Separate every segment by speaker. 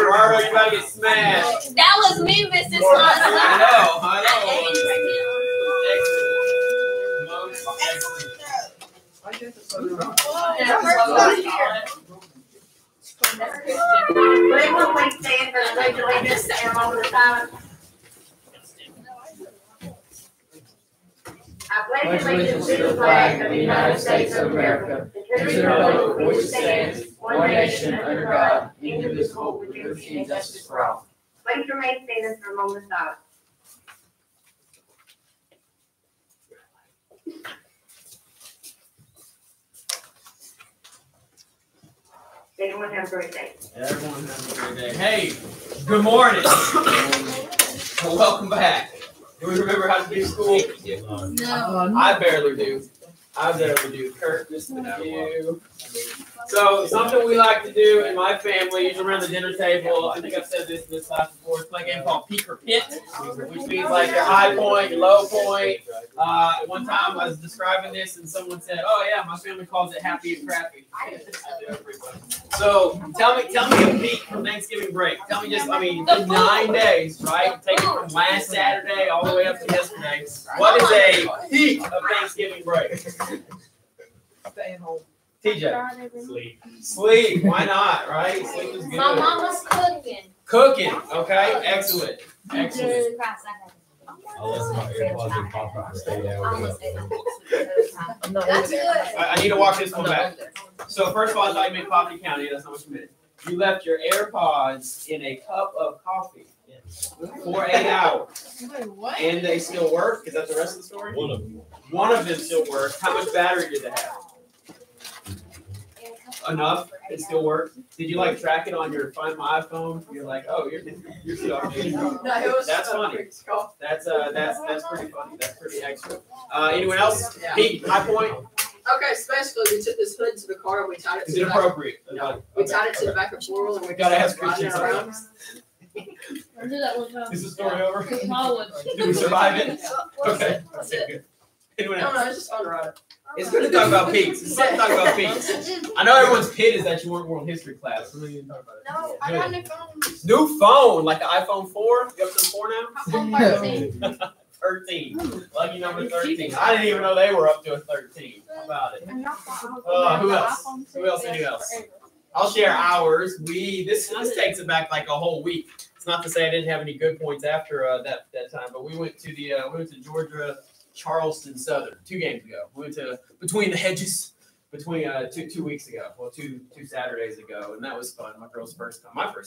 Speaker 1: Marlo, you about to get smashed.
Speaker 2: That was me, Mrs.
Speaker 1: I
Speaker 3: pledge allegiance to the flag of the United States of America, and to the republic for which it stands, one nation, under God, indivisible, with liberty and justice for all.
Speaker 4: Please remain standing for a moment of silence. Everyone have a great day.
Speaker 1: Everyone have a great day. Hey, good morning. Welcome back. Do we remember how to do school?
Speaker 2: No.
Speaker 1: I barely do. Kurt, just a few. So something we like to do in my family, usually around the dinner table, I think I've said this in this class before, it's like a game called Peak or Pit, which means like your high point, your low point. One time I was describing this and someone said, oh yeah, my family calls it happy and crappy. So tell me a peak from Thanksgiving break. Tell me just, 9 days, right? Take it from last Saturday all the way up to yesterday. What is a peak of Thanksgiving break?
Speaker 5: Staying home.
Speaker 1: TJ. Sleep. Why not, right? Sleep is good.
Speaker 2: My mama's cooking.
Speaker 1: Cooking. Okay. Excellent.
Speaker 6: Unless my AirPods and pop up and stay there.
Speaker 2: That's good.
Speaker 1: I need to walk this one back. So first of all, I thought you meant Coffee County. That's not what you meant. You left your AirPods in a cup of coffee for 8 hours.
Speaker 5: What?
Speaker 1: And they still work? Is that the rest of the story? One of them still works. How much battery did they have? Enough? It still works? Did you track it on your Find My iPhone? You're like, oh, you're still That's funny. That's pretty funny. That's pretty excellent. Anyone else?
Speaker 5: Yeah.
Speaker 1: Pete, high point?
Speaker 5: Okay, especially we took this hood to the car and we tied it to
Speaker 1: Is
Speaker 5: the
Speaker 1: it
Speaker 5: back.
Speaker 1: appropriate?
Speaker 5: No, we tied it to the back of the floor and we
Speaker 1: Gotta ask
Speaker 5: riding
Speaker 1: Christian
Speaker 5: around.
Speaker 2: I do that one time.
Speaker 1: Is the story over?
Speaker 2: Smallwood.
Speaker 1: Did we survive it? Okay.
Speaker 5: That's it.
Speaker 1: Good. Anyone
Speaker 5: No,
Speaker 1: else?
Speaker 5: it's just fun to ride it.
Speaker 1: It's good to talk about peaks. It's fun to talk about peaks. I know everyone's pit is that you weren't world history class. So we didn't talk about it.
Speaker 2: No, I got a new phone.
Speaker 1: New phone, like the iPhone 4. You up to the 4 now?
Speaker 2: iPhone 13.
Speaker 1: 13. Lucky number 13. I didn't even know they were up to a 13. How about it? Who else? Who else? Anyone else? I'll share ours. This takes it back like a whole week. It's not to say I didn't have any good points after that time, but we went to Georgia, Charleston Southern 2 games ago. We went to Between the Hedges between 2 weeks ago. Well, two Saturdays ago, and that was fun. My first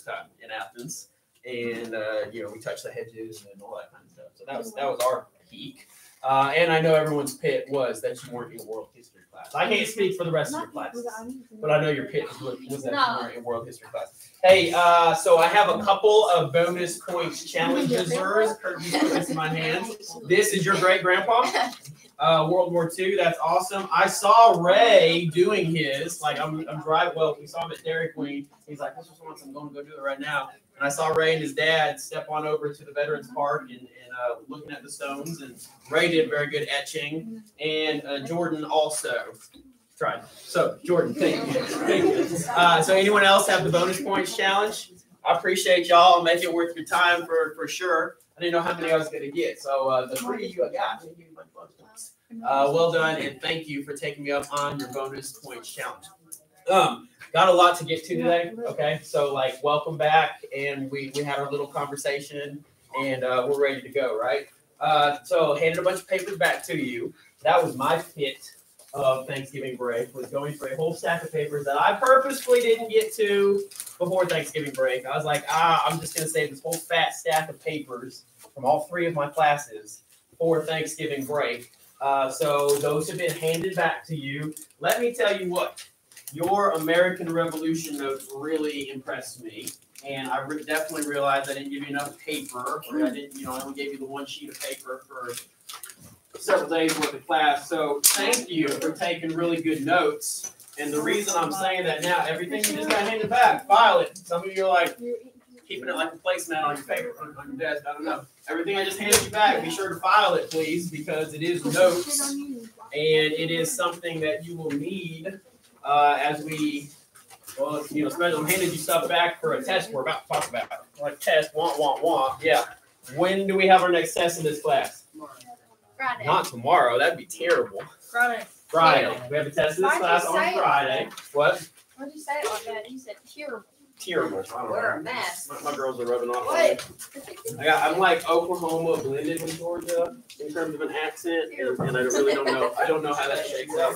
Speaker 1: time in Athens, and we touched the hedges and all that kind of stuff. So that was our peak. And I know everyone's pit was that you weren't in world history class. I can't speak for the rest of your classes, but I know your pit was that you weren't in world history class. Hey, so I have a couple of bonus points challenges. Kurt, you put this in my hands. This is your great grandpa. World War II. That's awesome. I saw Ray doing his. I'm driving. Well, we saw him at Dairy Queen. He's like, "This was once. I'm going to go do it right now." And I saw Ray and his dad step on over to the Veterans Park and looking at the stones. And Ray did very good etching, and Jordan also tried. So Jordan, thank you. So anyone else have the bonus points challenge? I appreciate y'all. I'll make it worth your time for sure. I didn't know how many I was going to get. So the 3 of you I got, I'm gonna give you my bonus points. Well done, and thank you for taking me up on your bonus points challenge. Got a lot to get to today. Okay, so like welcome back, and we had our little conversation, and we're ready to go, right? So handed a bunch of papers back to you. That was my pit of Thanksgiving break, was going through a whole stack of papers that I purposefully didn't get to before Thanksgiving break. I was like, I'm just going to save this whole fat stack of papers from all 3 of my classes for Thanksgiving break. So those have been handed back to you. Let me tell you what, your American Revolution notes really impressed me. And I definitely realized I didn't give you enough paper. Or I didn't, I only gave you the 1 sheet of paper for several days worth of class. So thank you for taking really good notes. And the reason I'm saying that now, everything you just got handed back, file it. Some of you are like keeping it like a placemat on your paper, on your desk. I don't know. Everything I just handed you back, be sure to file it, please, because it is notes. And it is something that you will need as we, especially I'm handing you stuff back for a test we're about to talk about. Like test, want. Yeah. When do we have our next test in this class?
Speaker 2: Friday.
Speaker 1: Not tomorrow. That'd be terrible.
Speaker 2: Friday.
Speaker 1: We have a test in this class on Friday. What?
Speaker 2: Why'd you say it like that? You said terrible.
Speaker 1: Terrible. I don't
Speaker 5: We're
Speaker 1: know.
Speaker 5: a mess.
Speaker 1: My girls are rubbing off on me. I'm like Oklahoma blended with Georgia in terms of an accent, and I really don't know. I don't know how that shakes out.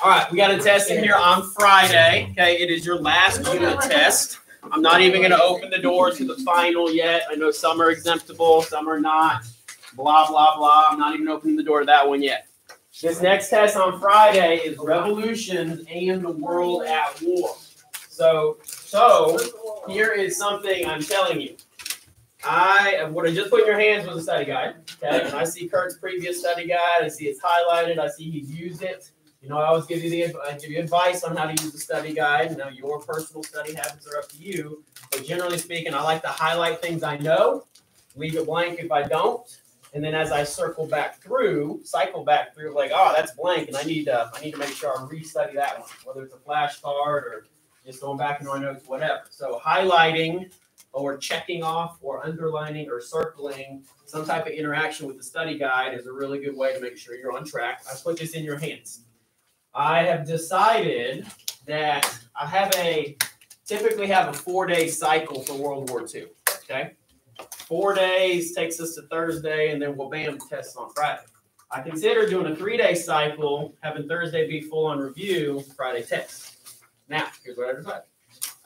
Speaker 1: All right, we got a test in here on Friday. Okay, it is your last unit test. I'm not even going to open the door to the final yet. I know some are exemptable, some are not. Blah, blah, blah. I'm not even opening the door to that one yet. This next test on Friday is Revolutions and the World at War. So here is something I'm telling you. What I just put in your hands was a study guide. Okay, and I see Kurt's previous study guide. I see it's highlighted. I see he's used it. I always give you advice on how to use the study guide. Now, your personal study habits are up to you. But generally speaking, I like to highlight things I know, leave it blank if I don't. And then as I cycle back through, like, that's blank, and I need to make sure I restudy that one, whether it's a flashcard or just going back into my notes, whatever. So highlighting or checking off or underlining or circling some type of interaction with the study guide is a really good way to make sure you're on track. I put this in your hands. I have decided that I typically have a 4-day cycle for World War II. Okay. 4 days takes us to Thursday, and then we'll test on Friday. I consider doing a 3-day cycle, having Thursday be full on review, Friday test. Now, here's what I decided.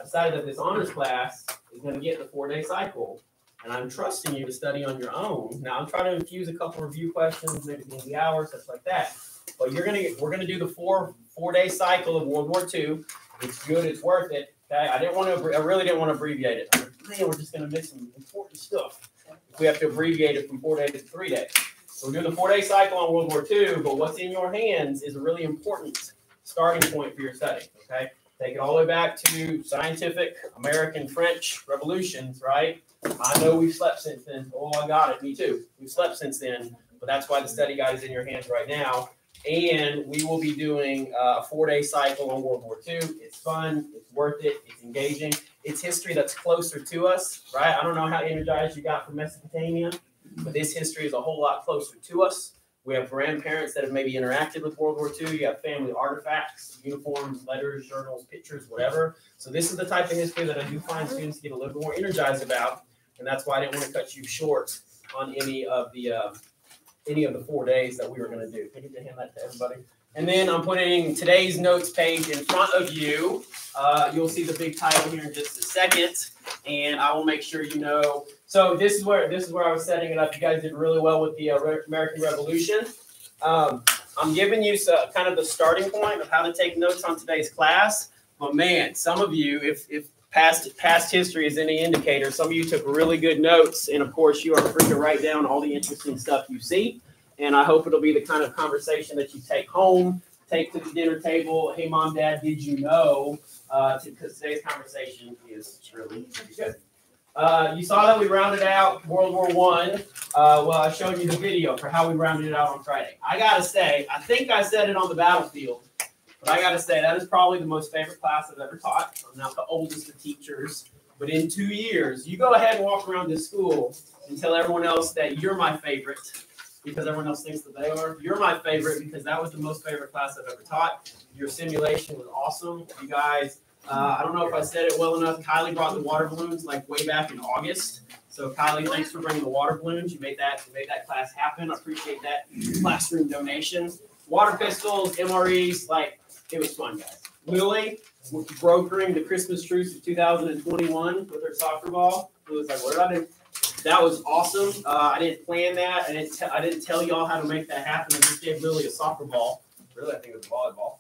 Speaker 1: I decided that this honors class is going to get the 4-day cycle, and I'm trusting you to study on your own. Now, I'm trying to infuse a couple review questions, maybe in the hour, stuff like that. But we're going to do the 4-day cycle of World War II. It's good. It's worth it. Okay. I really didn't want to abbreviate it. We're just going to miss some important stuff. We have to abbreviate it from 4 days to 3 days. So we're doing the 4-day cycle on World War II, but what's in your hands is a really important starting point for your study. Okay. Take it all the way back to scientific American French revolutions, right? I know we've slept since then. Oh, I got it. Me too. We've slept since then, but that's why the study guide is in your hands right now. And we will be doing a 4-day cycle on World War II. It's fun. It's worth it. It's engaging. It's history that's closer to us, right? I don't know how energized you got from Mesopotamia, but this history is a whole lot closer to us. We have grandparents that have maybe interacted with World War II. You have family artifacts, uniforms, letters, journals, pictures, whatever. So this is the type of history that I do find students get a little bit more energized about, and that's why I didn't want to cut you short on any of the 4 days that we were going to do. Can you hand that to everybody? And then I'm putting today's notes page in front of you. You'll see the big title here in just a second, and I will make sure you know. So this is where I was setting it up. You guys did really well with the American Revolution. I'm giving you kind of the starting point of how to take notes on today's class. But man, some of you, if past history is any indicator, some of you took really good notes, and of course you are free to write down all the interesting stuff you see. And I hope it'll be the kind of conversation that you take home, take to the dinner table. Hey, Mom, Dad, did you know? Because today's conversation is really good. You saw that we rounded out World War I. Well, I showed you the video for how we rounded it out on Friday. I got to say, I think I said it on the battlefield, But I gotta say, that is probably the most favorite class I've ever taught. I'm not the oldest of teachers, but in 2 years, you go ahead and walk around this school and tell everyone else that you're my favorite because everyone else thinks that they are. You're my favorite because that was the most favorite class I've ever taught. Your simulation was awesome. You guys, I don't know if I said it well enough. Kylie brought the water balloons like way back in August. So Kylie, thanks for bringing the water balloons. You made that class happen. I appreciate that classroom donation. Water pistols, MREs, like it was fun, guys. Lily brokering the Christmas truce of 2021 with her soccer ball. It was like, what did I do? That was awesome. I didn't plan that. I didn't tell y'all how to make that happen. I just gave Lily a soccer ball. Really, I think it was volleyball.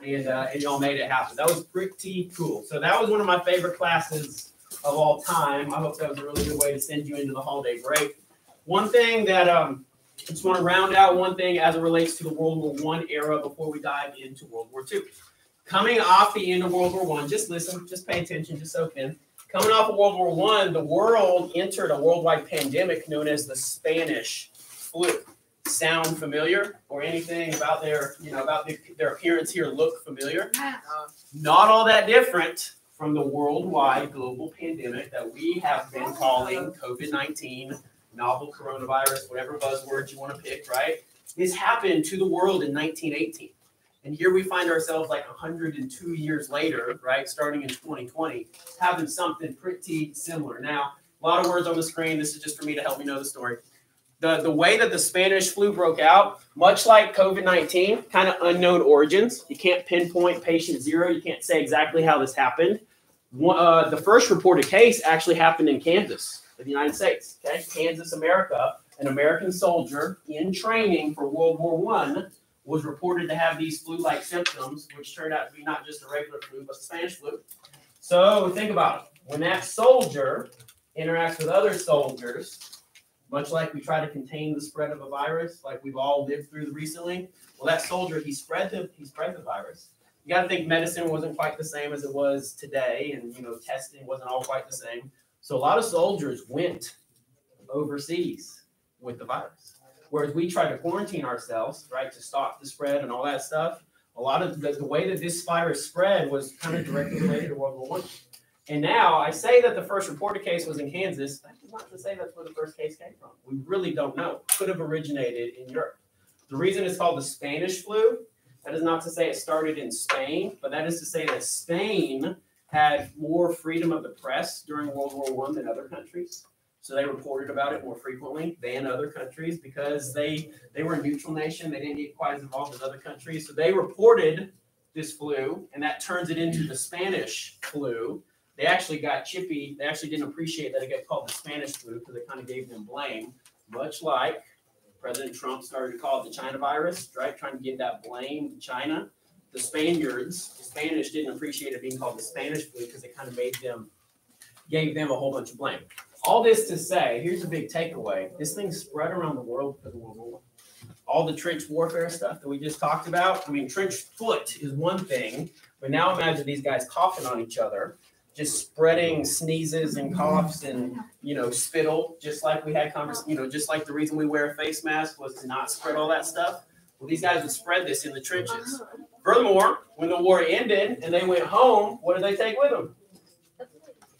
Speaker 1: And y'all made it happen. That was pretty cool. So that was one of my favorite classes of all time. I hope that was a really good way to send you into the holiday break. One thing that I just want to round out one thing as it relates to the World War I era before we dive into World War II. Coming off the end of World War I, just listen, just pay attention, just soak in. Coming off of World War I, the world entered a worldwide pandemic known as the Spanish flu. Sound familiar, or anything about their appearance here look familiar? Not all that different from the worldwide global pandemic that we have been calling COVID-19, novel coronavirus, whatever buzzwords you want to pick, right? This happened to the world in 1918. And here we find ourselves like 102 years later, right, starting in 2020, having something pretty similar. Now, a lot of words on the screen. This is just for me to help me know the story. The way that the Spanish flu broke out, much like COVID-19, kind of unknown origins. You can't pinpoint patient zero. You can't say exactly how this happened. The first reported case actually happened in Kansas, in the United States. Okay, Kansas, America. An American soldier in training for World War I was reported to have these flu-like symptoms, which turned out to be not just a regular flu, but the Spanish flu. So think about it. When that soldier interacts with other soldiers, much like we try to contain the spread of a virus, like we've all lived through recently, well, that soldier, he spread the virus. You got to think medicine wasn't quite the same as it was today, and testing wasn't all quite the same. So a lot of soldiers went overseas with the virus. Whereas we try to quarantine ourselves, right, to stop the spread and all that stuff. A lot of the way that this virus spread was kind of directly related to World War I. And now I say that the first reported case was in Kansas. That is not to say that's where the first case came from. We really don't know. It could have originated in Europe. The reason it's called the Spanish flu, that is not to say it started in Spain, but that is to say that Spain had more freedom of the press during World War I than other countries. So they reported about it more frequently than other countries because they were a neutral nation. They didn't get quite as involved as other countries. So they reported this flu, and that turns it into the Spanish flu. They actually got chippy. They actually didn't appreciate that it got called the Spanish flu because it kind of gave them blame, much like President Trump started to call it the China virus, right? Trying to give that blame to China. The Spanish didn't appreciate it being called the Spanish flu because it kind of gave them a whole bunch of blame. All this to say, here's a big takeaway. This thing spread around the world because of World War I. All the trench warfare stuff that we just talked about. I mean, trench foot is one thing, but now imagine these guys coughing on each other, just spreading sneezes and coughs and, spittle, just like we had just like the reason we wear a face mask was to not spread all that stuff. Well, these guys would spread this in the trenches. Furthermore, when the war ended and they went home, what did they take with them?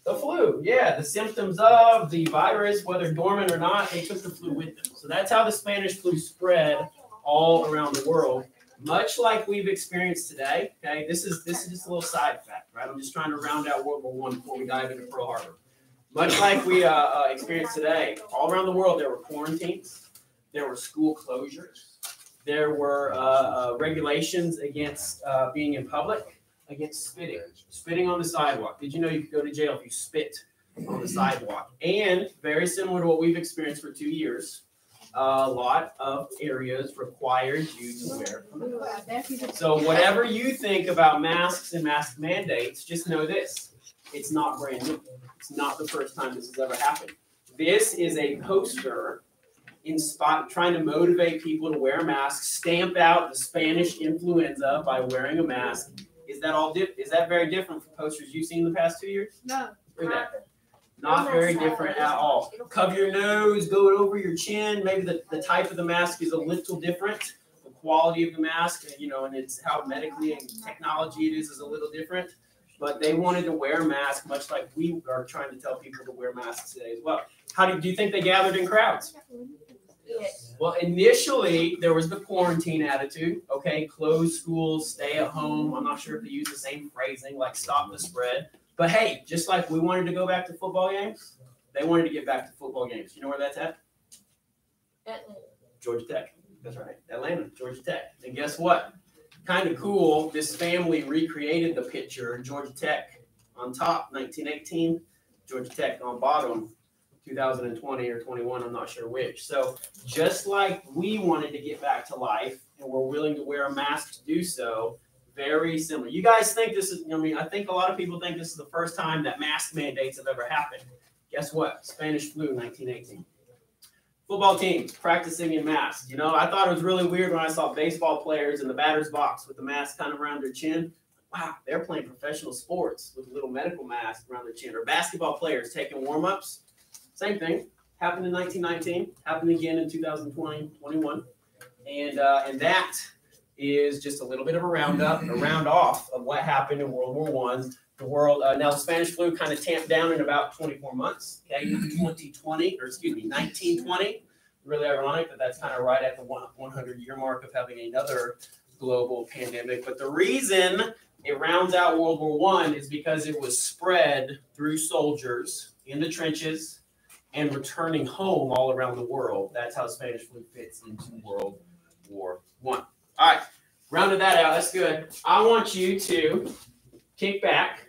Speaker 1: The flu, yeah, the symptoms of the virus, whether dormant or not, they took the flu with them. So that's how the Spanish flu spread all around the world, much like we've experienced today. Okay, this is just a little side fact, right? I'm just trying to round out World War I before we dive into Pearl Harbor. Much like we experienced today, all around the world there were quarantines, there were school closures, there were regulations against being in public. Against spitting on the sidewalk. Did you know you could go to jail if you spit on the sidewalk? And very similar to what we've experienced for 2 years, a lot of areas required you to wear a mask. So whatever you think about masks and mask mandates, just know this. It's not brand new. It's not the first time this has ever happened. This is a poster trying to motivate people to wear masks, stamp out the Spanish influenza by wearing a mask. Is that very different from posters you've seen in the past 2 years?
Speaker 2: No.
Speaker 1: Not very different at all. Cover your nose, go over your chin. Maybe the type of the mask is a little different. The quality of the mask, and it's how medically and technology it is a little different. But they wanted to wear a mask, much like we are trying to tell people to wear masks today as well. Do you think they gathered in crowds?
Speaker 2: Yes.
Speaker 1: Well, initially, there was the quarantine attitude, okay? Close schools, stay at home. I'm not sure if they use the same phrasing, like stop the spread. But hey, just like we wanted to go back to football games, they wanted to get back to football games. You know where that's at? Georgia Tech. That's right. Atlanta, Georgia Tech. And guess what? Kind of cool. This family recreated the picture. Georgia Tech on top, 1918. Georgia Tech on bottom, 2020 or 21. I'm not sure which. So just like we wanted to get back to life and we're willing to wear a mask to do so, very similar. You guys think this is, I think a lot of people think this is the first time that mask mandates have ever happened. Guess what? Spanish flu, 1918. Football teams practicing in masks. I thought it was really weird when I saw baseball players in the batter's box with the mask kind of around their chin. Wow, they're playing professional sports with a little medical mask around their chin. Or basketball players taking warm-ups. Same thing. Happened in 1919. Happened again in 2020, 21. And that is just a little bit of a round off of what happened in World War I. The world, now the Spanish flu kind of tamped down in about 24 months, okay, 1920. Really ironic that that's kind of right at the 100-year mark of having another global pandemic. But the reason it rounds out World War I is because it was spread through soldiers in the trenches and returning home all around the world. That's how Spanish flu fits into World War I. All right, rounded that out. That's good. I want you to kick back,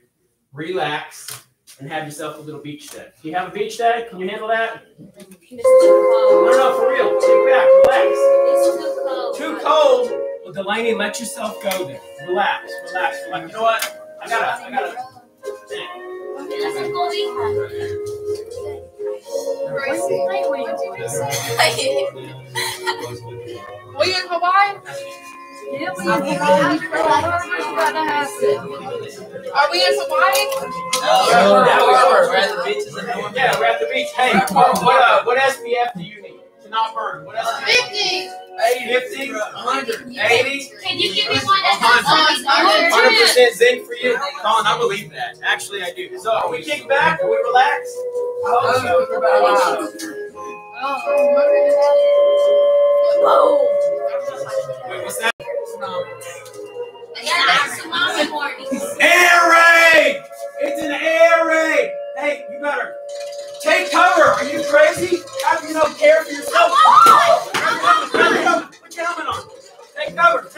Speaker 1: relax, and have yourself a little beach day. Do you have a beach day? Can you handle that?
Speaker 2: It's too cold.
Speaker 1: No, for real. Kick back, relax.
Speaker 2: It's too cold.
Speaker 1: Too cold? Well, Delaney, let yourself go there. Relax. Like, you know what? I gotta.
Speaker 2: Let's go
Speaker 5: We in Hawaii?
Speaker 2: Yeah, we in Hawaii.
Speaker 5: Are we in Hawaii?
Speaker 3: We're at the beaches in North.
Speaker 1: Yeah, we're at the beach. Hey, what SPF do you need to not burn? What SPF?
Speaker 2: 50.
Speaker 1: 50? 100? 80?
Speaker 2: Can you give me one that has
Speaker 1: 100% zinc for you? Colin, I believe that. Actually, I do. So, are we kick back? Are we relax? I hope so. Wait, what's that? Air raid! It's an air raid! Hey, you better take cover. Are you crazy? How do you no care for yourself? Put your helmet on. Take cover.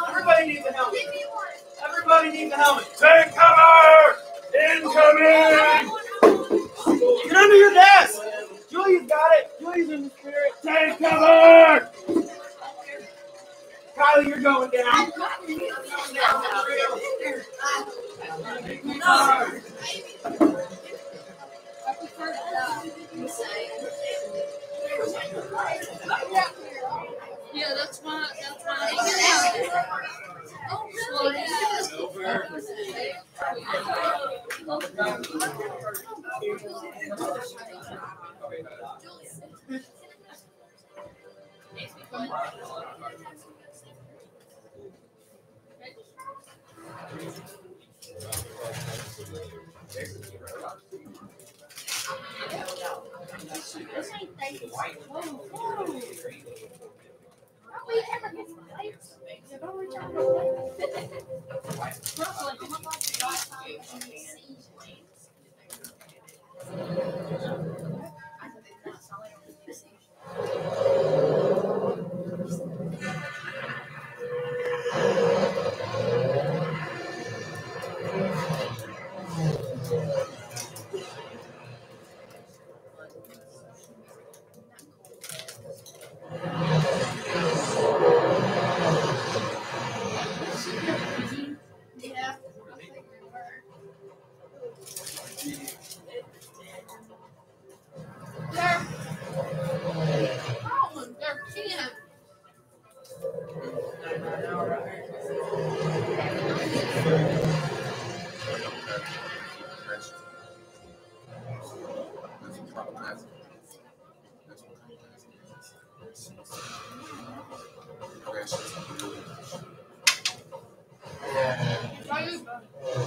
Speaker 1: Everybody needs a helmet. Take cover! Incoming! Get under your desk! Julia's got it. Julia's in the spirit. Take cover! Kylie, you're going down.
Speaker 2: Yeah, that's fine.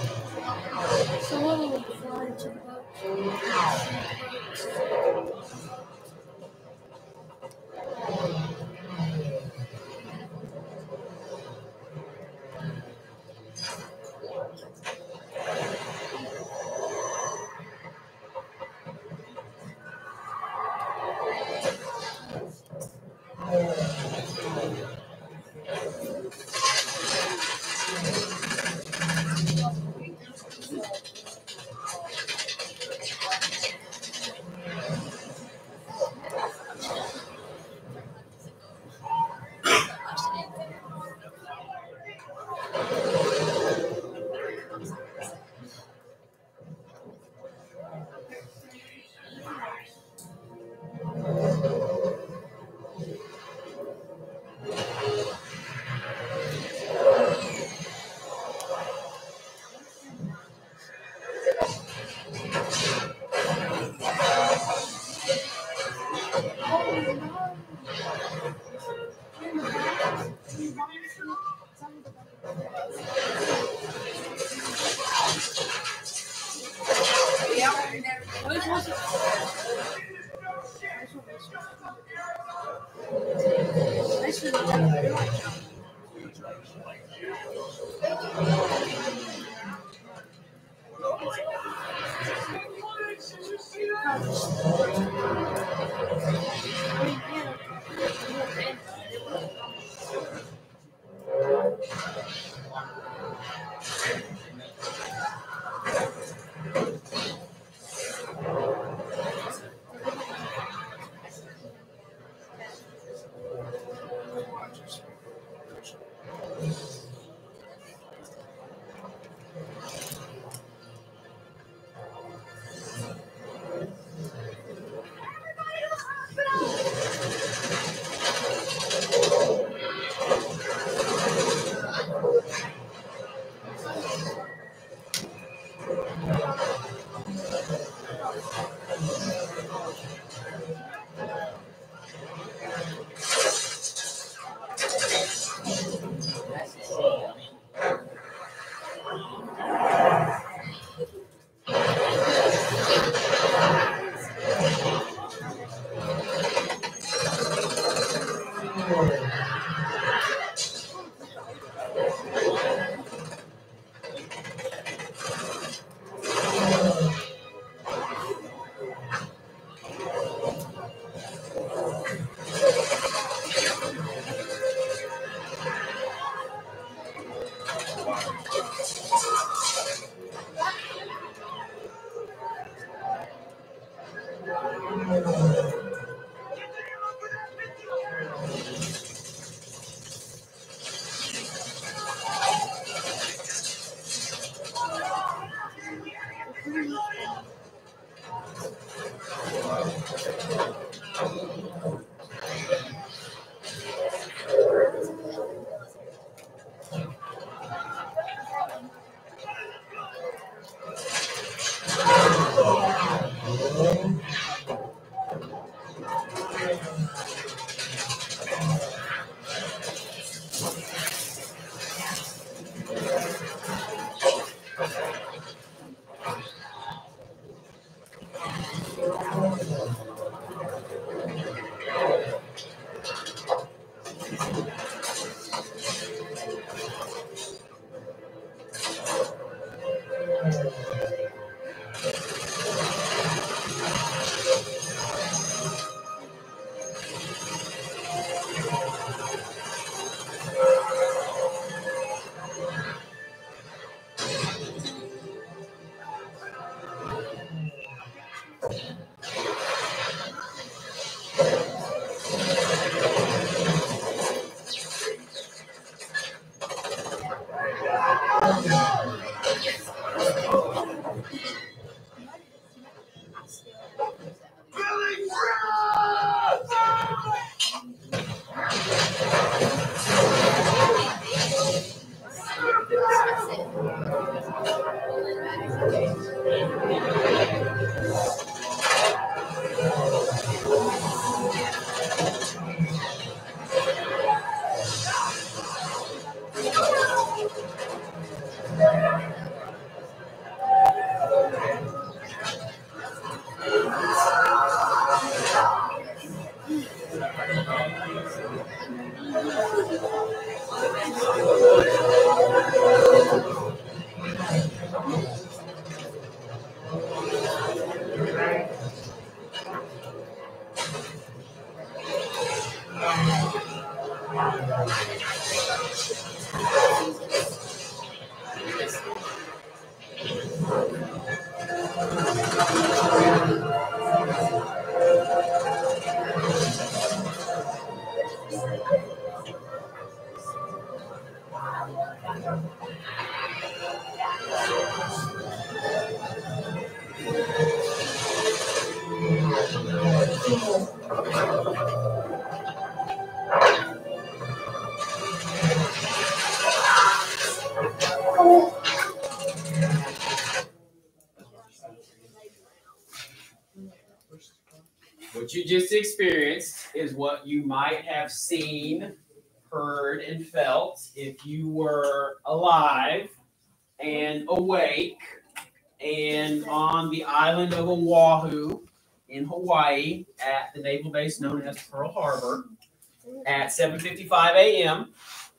Speaker 7: So what will we fly to the boat?
Speaker 1: What you just experienced is what you might have seen, heard, and felt if you were alive and awake and on the island of Oahu in Hawaii at the naval base known as Pearl Harbor at 7:55 a.m.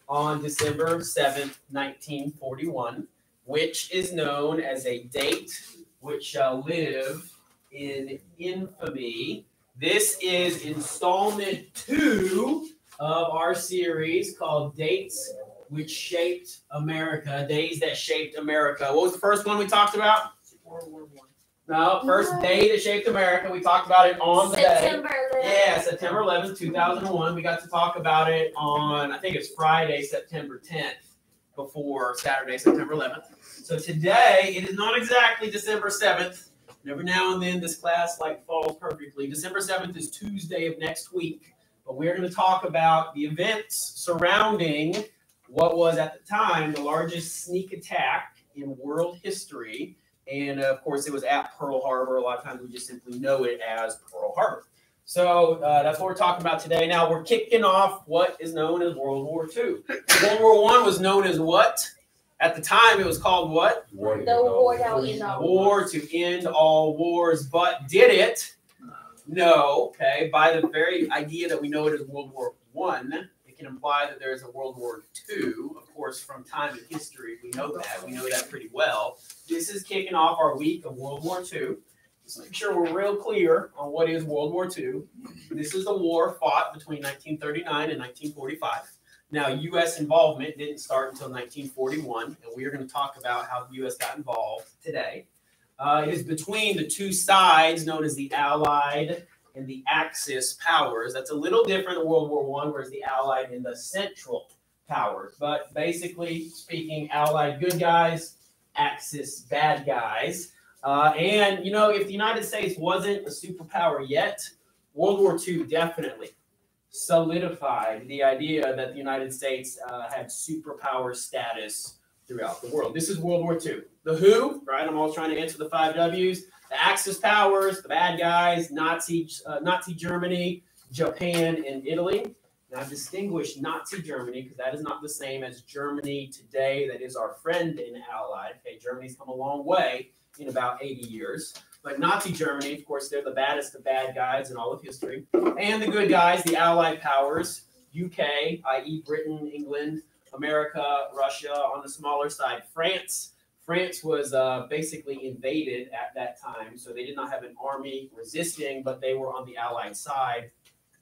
Speaker 1: on December 7th, 1941, which is known as a date which shall live in infamy. This is installment 2 of our series called Dates Which Shaped America, Days That Shaped America. What was the first one we talked about? World War I. No, first day that shaped America. We talked about it on the
Speaker 2: September
Speaker 1: day.
Speaker 2: 11th.
Speaker 1: Yeah, September 11th, 2001. We got to talk about it on, I think it's Friday, September 10th, before Saturday, September 11th. So today, it is not exactly December 7th. Every now and then, this class falls perfectly. December 7th is Tuesday of next week. But we're going to talk about the events surrounding what was at the time the largest sneak attack in world history. And of course, it was at Pearl Harbor. A lot of times we just simply know it as Pearl Harbor. So that's what we're talking about today. Now we're kicking off what is known as World War II. World War I was known as what? At the time, it was called what?
Speaker 2: The war that will end all
Speaker 1: War to end all wars. But did it? No. Okay. By the very idea that we know it as World War I, it can imply that there is a World War II. Of course, from time in history, we know that. We know that pretty well. This is kicking off our week of World War II. Just make sure we're real clear on what is World War II. This is the war fought between 1939 and 1945. Now, U.S. involvement didn't start until 1941, and we are going to talk about how the U.S. got involved today. It is between the two sides known as the Allied and the Axis powers. That's a little different in World War I, whereas the Allied and the Central powers. But basically speaking, Allied good guys, Axis bad guys. And, you know, if the United States wasn't a superpower yet, World War II definitely solidified the idea that the United States had superpower status throughout the world. This is World War II. The who, right? I'm always trying to answer the 5 W's. The Axis powers, the bad guys, Nazi Germany, Japan, and Italy. And I've distinguished Nazi Germany because that is not the same as Germany today. That is our friend and ally. Okay, Germany's come a long way in about 80 years. But Nazi Germany, of course, they're the baddest of bad guys in all of history. And the good guys, the Allied powers, UK, i.e. Britain, England, America, Russia, on the smaller side, France. France was basically invaded at that time, so they did not have an army resisting, but they were on the Allied side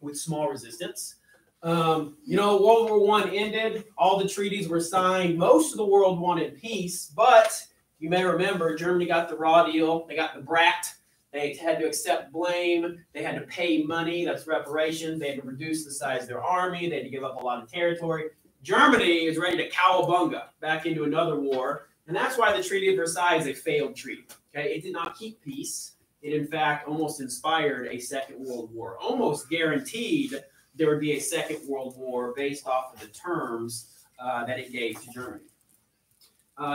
Speaker 1: with small resistance. You know, World War I ended. All the treaties were signed. Most of the world wanted peace, but you may remember Germany got the raw deal. They got the brat. They had to accept blame. They had to pay money. That's reparations. They had to reduce the size of their army. They had to give up a lot of territory. Germany is ready to cowabunga back into another war. And that's why the Treaty of Versailles is a failed treaty. Okay? It did not keep peace. It, in fact, almost inspired a Second World War. Almost guaranteed there would be a Second World War based off of the terms that it gave to Germany.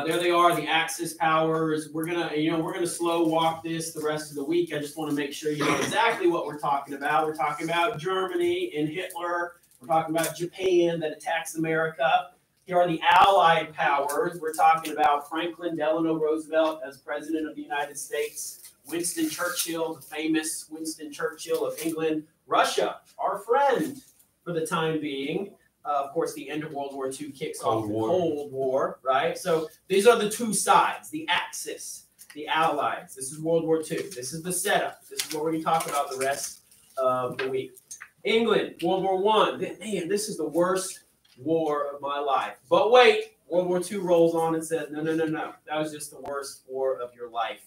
Speaker 1: There they are, the Axis powers. We're gonna slow walk this the rest of the week. I just want to make sure you know exactly what we're talking about. We're talking about Germany and Hitler. We're talking about Japan that attacks America. Here are the Allied powers. We're talking about Franklin Delano Roosevelt as President of the United States, Winston Churchill, the famous Winston Churchill of England, Russia, our friend for the time being. Of course, the end of World War II kicks off the Cold War, right? So these are the two sides, the Axis, the Allies. This is World War II. This is the setup. This is what we're going to talk about the rest of the week. England, World War I. Man, this is the worst war of my life. But wait, World War II rolls on and says, no. That was just the worst war of your life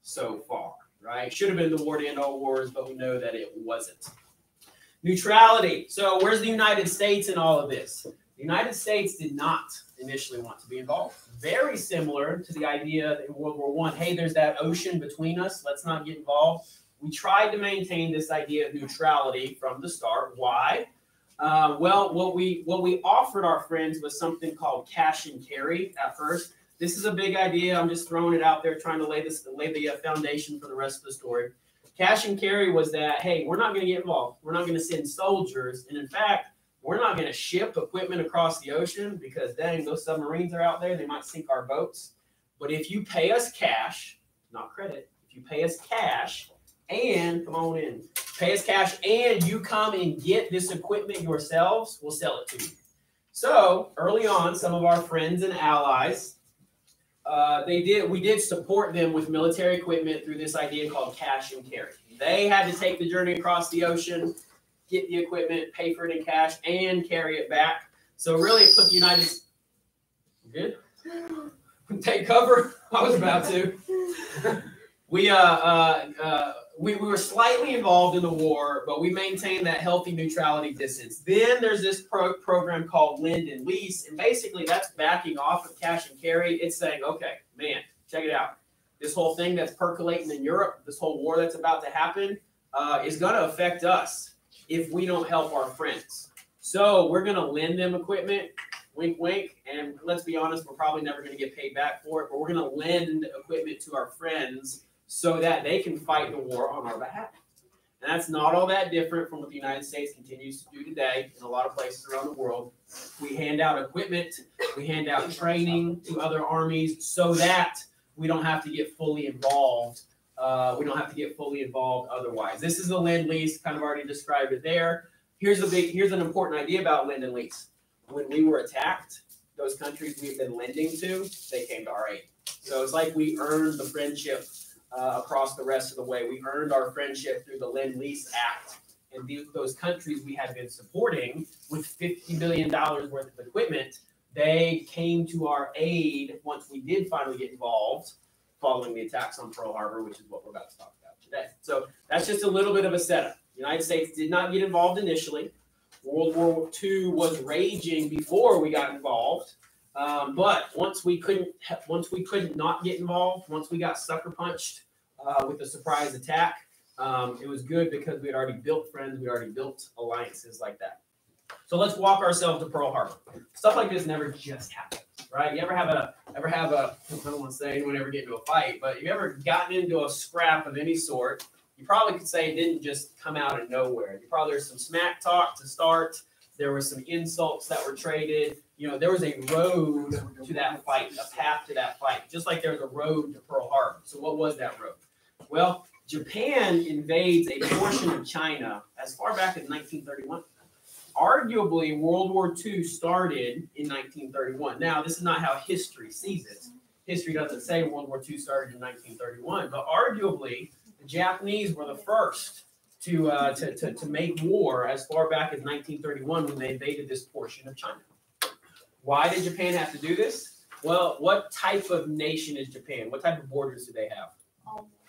Speaker 1: so far, right? Should have been the war to end all wars, but we know that it wasn't. Neutrality. So where's the United States in all of this? The United States did not initially want to be involved. Very similar to the idea that in World War I, hey, there's that ocean between us. Let's not get involved. We tried to maintain this idea of neutrality from the start. Why? Well, what we offered our friends was something called cash and carry at first. This is a big idea. I'm just throwing it out there, trying to lay the foundation for the rest of the story. Cash and carry was that, hey, we're not going to get involved. We're not going to send soldiers. And in fact, we're not going to ship equipment across the ocean because dang, those submarines are out there. They might sink our boats. But if you pay us cash, not credit, if you pay us cash and come on in, pay us cash and you come and get this equipment yourselves, we'll sell it to you. So early on, some of our friends and allies, we did support them with military equipment through this idea called cash and carry. They had to take the journey across the ocean, get the equipment, pay for it in cash, and carry it back. So really, it put the United States. Good. Take cover. I was about to. We were slightly involved in the war, but we maintained that healthy neutrality distance. Then there's this program called Lend and Lease, and basically that's backing off of cash and carry. It's saying, okay, man, check it out. This whole thing that's percolating in Europe, this whole war that's about to happen, is going to affect us if we don't help our friends. So we're going to lend them equipment, wink, wink, and let's be honest, we're probably never going to get paid back for it, but we're going to lend equipment to our friends so that they can fight the war on our behalf. And that's not all that different from what the United States continues to do today in a lot of places around the world. We hand out equipment, we hand out training to other armies so that we don't have to get fully involved. Otherwise. This is the Lend-Lease, kind of already described it there. Here's an important idea about Lend and Lease. When we were attacked, those countries we've been lending to, they came to our aid. So it's like we earned the friendship across the rest of the way. We earned our friendship through the Lend-Lease Act. And those countries we had been supporting with $50 billion worth of equipment, they came to our aid once we did finally get involved following the attacks on Pearl Harbor, which is what we're about to talk about today. So that's just a little bit of a setup. The United States did not get involved initially. World War II was raging before we got involved. But once we couldn't not get involved, once we got sucker punched with a surprise attack, it was good because we had already built friends, we already built alliances like that. So let's walk ourselves to Pearl Harbor. Stuff like this never just happens, right? You ever have a I don't want to say anyone ever get into a fight, but you ever gotten into a scrap of any sort? You probably could say it didn't just come out of nowhere. There's some smack talk to start. There were some insults that were traded. There was a road to that fight, a path to that fight, just like there was a road to Pearl Harbor. So what was that road? Well, Japan invades a portion of China as far back as 1931. Arguably, World War II started in 1931. Now, this is not how history sees it. History doesn't say World War II started in 1931, but arguably, the Japanese were the first to make war as far back as 1931 when they invaded this portion of China. Why did Japan have to do this? Well, what type of nation is Japan? What type of borders do they have?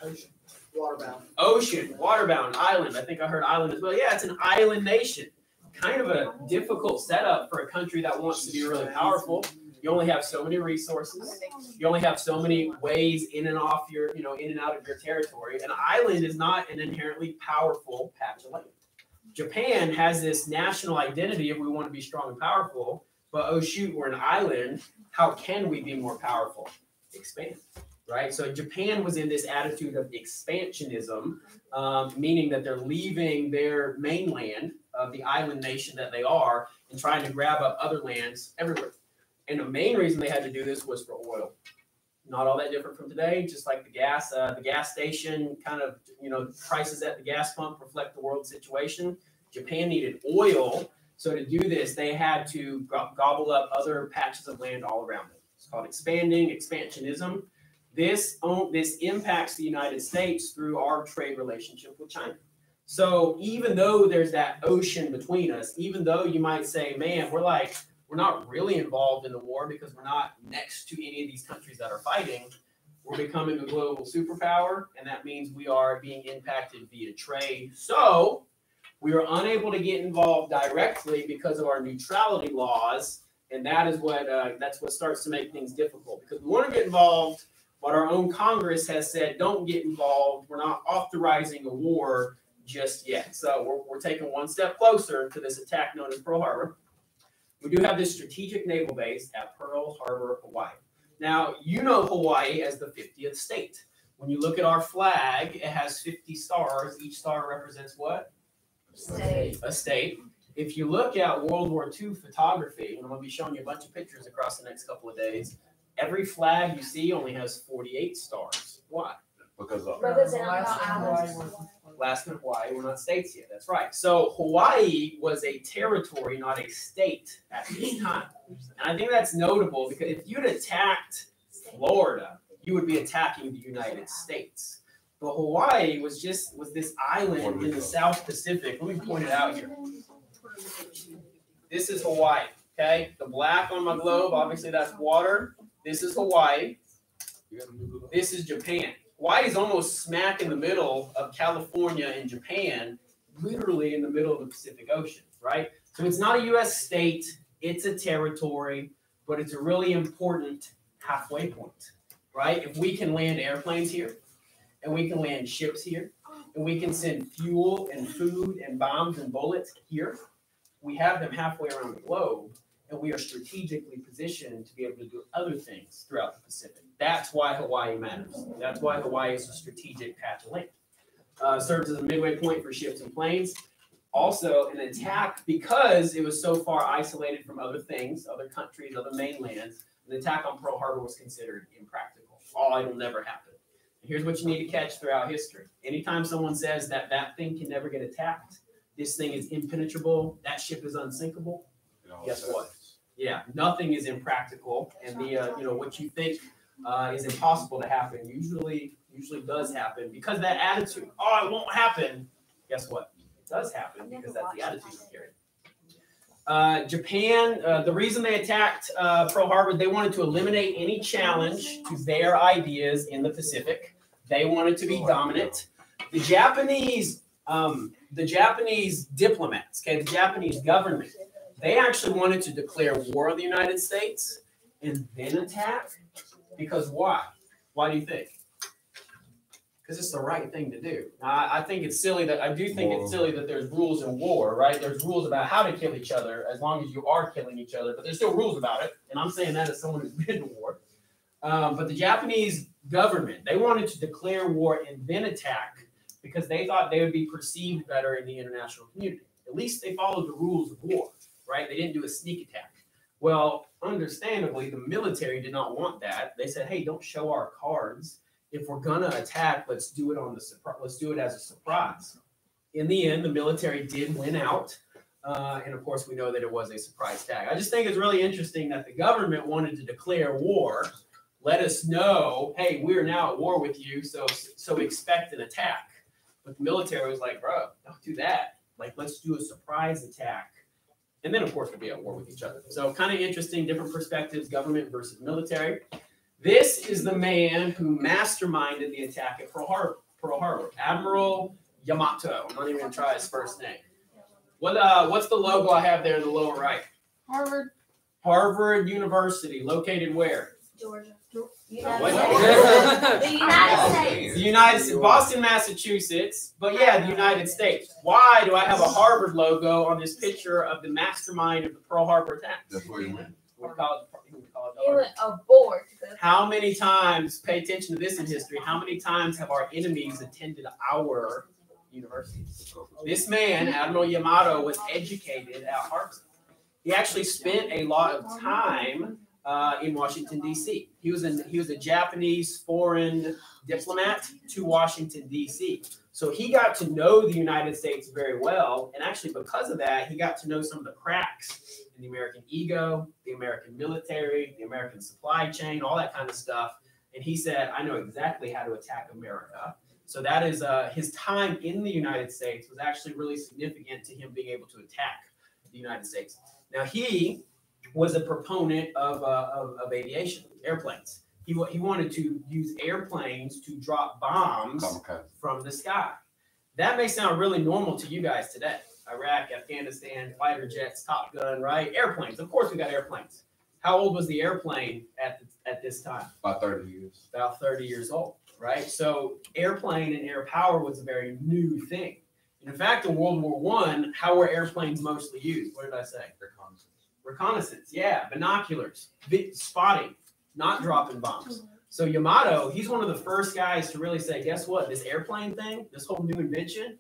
Speaker 3: Ocean. Waterbound.
Speaker 1: Ocean, waterbound, island. I think I heard island as well. Yeah, it's an island nation. Kind of a difficult setup for a country that wants to be really powerful. You only have so many resources. You only have so many ways in and off your, in and out of your territory. An island is not an inherently powerful patch of land. Japan has this national identity of we want to be strong and powerful, but oh shoot, we're an island. How can we be more powerful? Expand, right? So Japan was in this attitude of expansionism, meaning that they're leaving their mainland of the island nation that they are and trying to grab up other lands everywhere. And the main reason they had to do this was for oil. Not all that different from today, just like the gas station kind of, prices at the gas pump reflect the world situation. Japan needed oil. So to do this, they had to gobble up other patches of land all around them. It's called expansionism. This impacts the United States through our trade relationship with China. So even though there's that ocean between us, even though you might say, man, we're not really involved in the war because we're not next to any of these countries that are fighting, we're becoming a global superpower, and that means we are being impacted via trade. So we are unable to get involved directly because of our neutrality laws, and that's what starts to make things difficult because we want to get involved, but our own Congress has said don't get involved. We're not authorizing a war just yet. So we're taking one step closer to this attack known as Pearl Harbor. We do have this strategic naval base at Pearl Harbor, Hawaii. Now, Hawaii as the 50th state. When you look at our flag, it has 50 stars. Each star represents what? A state. If you look at World War II photography, and I'm going to be showing you a bunch of pictures across the next couple of days, every flag you see only has 48 stars. Why?
Speaker 6: Because of
Speaker 1: Alaska and Hawaii were not states yet. That's right. So Hawaii was a territory, not a state at this time. And I think that's notable because if you'd attacked Florida, you would be attacking the United States. But Hawaii was this island in the South Pacific. Let me point it out here. This is Hawaii. Okay, the black on my globe, obviously that's water. This is Hawaii. This is Japan. Hawaii is almost smack in the middle of California and Japan, literally in the middle of the Pacific Ocean, right? So it's not a U.S. state, it's a territory, but it's a really important halfway point, right? If we can land airplanes here, and we can land ships here, and we can send fuel and food and bombs and bullets here, we have them halfway around the globe, and we are strategically positioned to be able to do other things throughout the Pacific. That's why Hawaii matters. That's why Hawaii is a strategic patch of land. Serves as a midway point for ships and planes. Also, an attack, because it was so far isolated from other things, other countries, other mainlands, an attack on Pearl Harbor was considered impractical. Oh, it'll never happen. And here's what you need to catch throughout history. Anytime someone says that that thing can never get attacked, this thing is impenetrable, that ship is unsinkable, guess what? Yeah, nothing is impractical, and what you think is impossible to happen usually does happen because that attitude. Oh, it won't happen. Guess what? It does happen because that's the attitude you carry. Japan. The reason they attacked Pearl Harbor, they wanted to eliminate any challenge to their ideas in the Pacific. They wanted to be dominant. The Japanese diplomats, the Japanese government, they actually wanted to declare war on the United States and then attack. Because why? Why do you think? Because it's the right thing to do. Now, I think it's silly that there's rules in war, right? There's rules about how to kill each other as long as you are killing each other, but there's still rules about it. And I'm saying that as someone who's been to war. But the Japanese government, they wanted to declare war and then attack because they thought they would be perceived better in the international community. At least they followed the rules of war, right? They didn't do a sneak attack. Well, understandably, the military did not want that. They said, "Hey, don't show our cards. If we're gonna attack, let's do it as a surprise." In the end, the military did win out, and of course, we know that it was a surprise attack. I just think it's really interesting that the government wanted to declare war, let us know, "Hey, we're now at war with you, so expect an attack." But the military was like, "Bro, don't do that. Like, let's do a surprise attack." And then, of course, we'll be at war with each other. So kind of interesting, different perspectives, government versus military. This is the man who masterminded the attack at Pearl Harbor, Admiral Yamato. I'm not even going to try his first name. What's the logo I have there in the lower right? Harvard University, located where?
Speaker 2: Georgia.
Speaker 1: The
Speaker 2: United States.
Speaker 1: The United States, Boston, Massachusetts, but yeah, the United States. Why do I have a Harvard logo on this picture of the mastermind of the Pearl Harbor attack?
Speaker 6: That's where you went.
Speaker 2: He went aboard.
Speaker 1: How many times, pay attention to this in history, how many times have our enemies attended our universities? This man, Admiral Yamato, was educated at Harvard. He actually spent a lot of time in Washington, D.C. He was a Japanese foreign diplomat to Washington, D.C. So he got to know the United States very well. And actually, because of that, he got to know some of the cracks in the American ego, the American military, the American supply chain, all that kind of stuff. And he said, "I know exactly how to attack America." So that is his time in the United States was actually really significant to him being able to attack the United States. Now, he was a proponent of aviation, airplanes. He wanted to use airplanes to drop bombs from the sky. That may sound really normal to you guys today. Iraq, Afghanistan, fighter jets, Top Gun, right? Airplanes. Of course we got airplanes. How old was the airplane at this time?
Speaker 6: About 30 years.
Speaker 1: About 30 years old, right? So airplane and air power was a very new thing. And in fact, in World War I, how were airplanes mostly used? What did I say? Reconnaissance, yeah. Binoculars, spotting, not dropping bombs. So Yamato, he's one of the first guys to really say, guess what? This airplane thing, this whole new invention,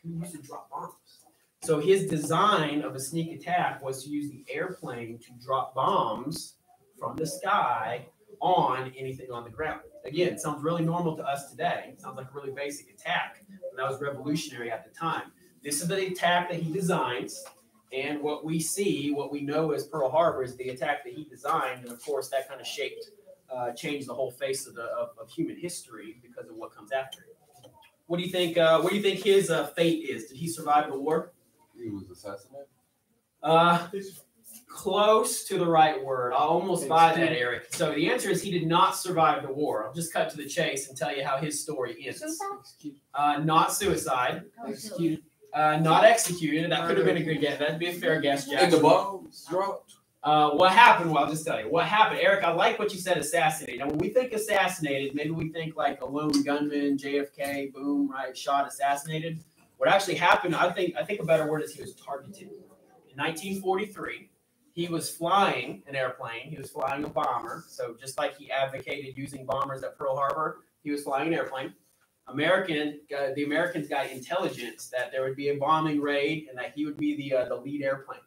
Speaker 1: can be used to drop bombs. So his design of a sneak attack was to use the airplane to drop bombs from the sky on anything on the ground. Again, sounds really normal to us today. It sounds like a really basic attack, but that was revolutionary at the time. This is the attack that he designs, and what we see, what we know as Pearl Harbor is the attack that he designed, and of course that kind of changed the whole face of human history because of what comes after it. What do you think? What do you think his fate is? Did he survive the war?
Speaker 6: He was assassinated.
Speaker 1: Close to the right word. I'll almost buy that, Eric. So the answer is he did not survive the war. I'll just cut to the chase and tell you how his story ends. Not suicide.
Speaker 3: Executed.
Speaker 1: Not executed. That could have been a good guess. That'd be a fair guess, Jack.
Speaker 6: And the bombs dropped.
Speaker 1: What happened? Well, I'll just tell you. What happened, Eric, I like what you said, assassinated. Now, when we think assassinated, maybe we think like a lone gunman, JFK, boom, right, shot, assassinated. What actually happened, I think a better word is he was targeted. In 1943, he was flying an airplane. He was flying a bomber. So just like he advocated using bombers at Pearl Harbor, he was flying an airplane. The Americans got intelligence that there would be a bombing raid and that he would be the lead airplane.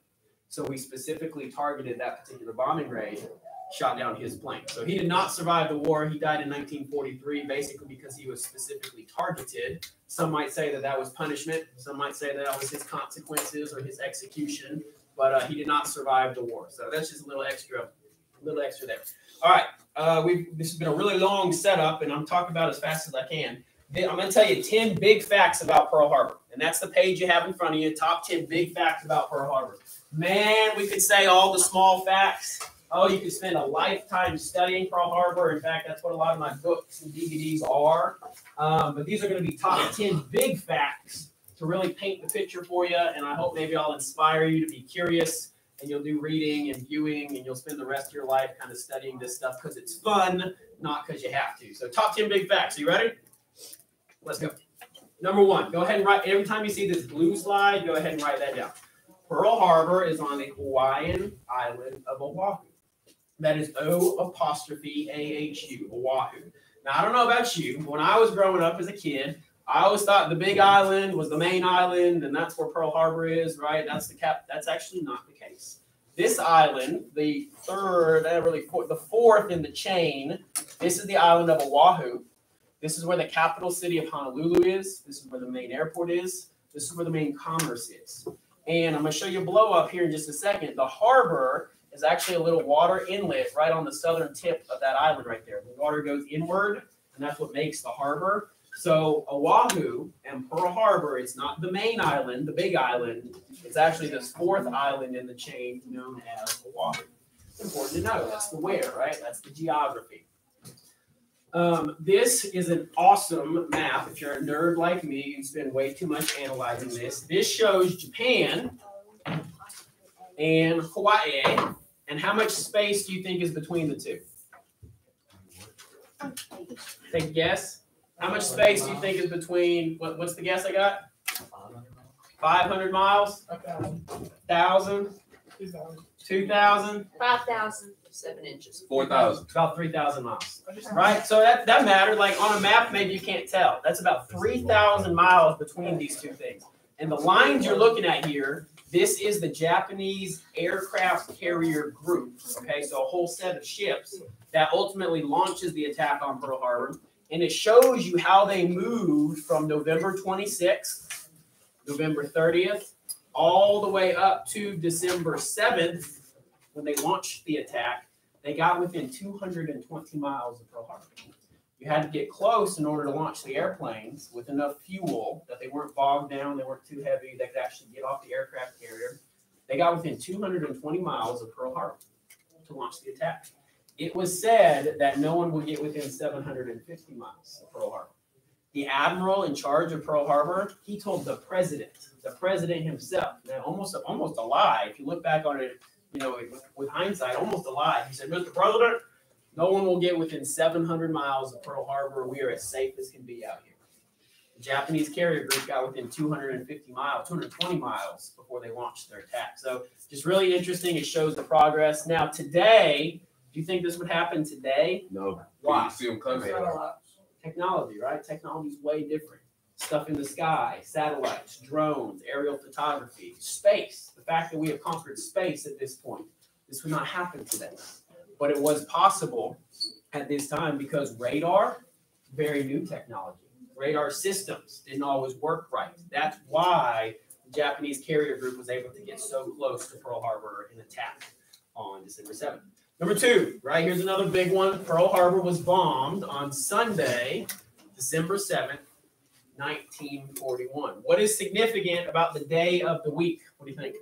Speaker 1: So we specifically targeted that particular bombing raid, shot down his plane. So he did not survive the war. He died in 1943, basically because he was specifically targeted. Some might say that that was punishment. Some might say that was his consequences or his execution. But he did not survive the war. So that's just a little extra there. All right, this has been a really long setup, and I'm talking about as fast as I can. I'm going to tell you 10 big facts about Pearl Harbor, and that's the page you have in front of you, top 10 big facts about Pearl Harbor. Man, we could say all the small facts. Oh, you could spend a lifetime studying Pearl Harbor. In fact, that's what a lot of my books and DVDs are. But these are going to be top 10 big facts to really paint the picture for you, and I hope maybe I'll inspire you to be curious, and you'll do reading and viewing, and you'll spend the rest of your life kind of studying this stuff because it's fun, not because you have to. So top 10 big facts. Are you ready? Let's go. Number one, go ahead and write, every time you see this blue slide, go ahead and write that down. Pearl Harbor is on the Hawaiian island of Oahu. That is O''AHU, Oahu. Now, I don't know about you, but when I was growing up as a kid, I always thought the big island was the main island, and that's where Pearl Harbor is, right? That's That's actually not the case. This island, the fourth in the chain, this is the island of Oahu. This is where the capital city of Honolulu is. This is where the main airport is. This is where the main commerce is. And I'm going to show you a blow up here in just a second. The harbor is actually a little water inlet right on the southern tip of that island right there. The water goes inward, and that's what makes the harbor. So Oahu and Pearl Harbor, it's not the main island, the big island. It's actually this fourth island in the chain known as Oahu. It's important to know. That's the where, right? That's the geography. This is an awesome map. If you're a nerd like me, you can spend way too much analyzing this. This shows Japan and Hawaii. And how much space do you think is between the two? Take a guess. How much space do you think is between, what's the guess I got? 500 miles? 1,000? 2,000?
Speaker 2: 5,000. 7 inches.
Speaker 6: 4,000.
Speaker 1: About 3,000 miles. Right? So that mattered. Like on a map, maybe you can't tell. That's about 3,000 miles between these two things. And the lines you're looking at here, this is the Japanese aircraft carrier group. Okay, so a whole set of ships that ultimately launches the attack on Pearl Harbor. And it shows you how they moved from November 26th, November 30th, all the way up to December 7th, when they launched the attack. They got within 220 miles of Pearl Harbor. You had to get close in order to launch the airplanes with enough fuel that they weren't bogged down, they weren't too heavy, they could actually get off the aircraft carrier. They got within 220 miles of Pearl Harbor to launch the attack. It was said that no one would get within 750 miles of Pearl Harbor. The admiral in charge of Pearl Harbor, he told the president himself, now almost a lie. If you look back on it, you know, with hindsight, almost a lie. He said, Mr. President, no one will get within 700 miles of Pearl Harbor. We are as safe as can be out here. The Japanese carrier group got within 220 miles before they launched their attack. So just really interesting. It shows the progress. Now today, if Do you think this would happen today?
Speaker 6: No.
Speaker 1: Why?
Speaker 6: You see them coming.
Speaker 1: Technology, right? Technology's way different. Stuff in the sky, satellites, drones, aerial photography, space. The fact that we have conquered space at this point, this would not happen today. But it was possible at this time because radar, very new technology. Radar systems didn't always work right. That's why the Japanese carrier group was able to get so close to Pearl Harbor and attack on December 7th. Number 2, right? Here's another big one. Pearl Harbor was bombed on Sunday, December 7th, 1941. What is significant about the day of the week? What do you think?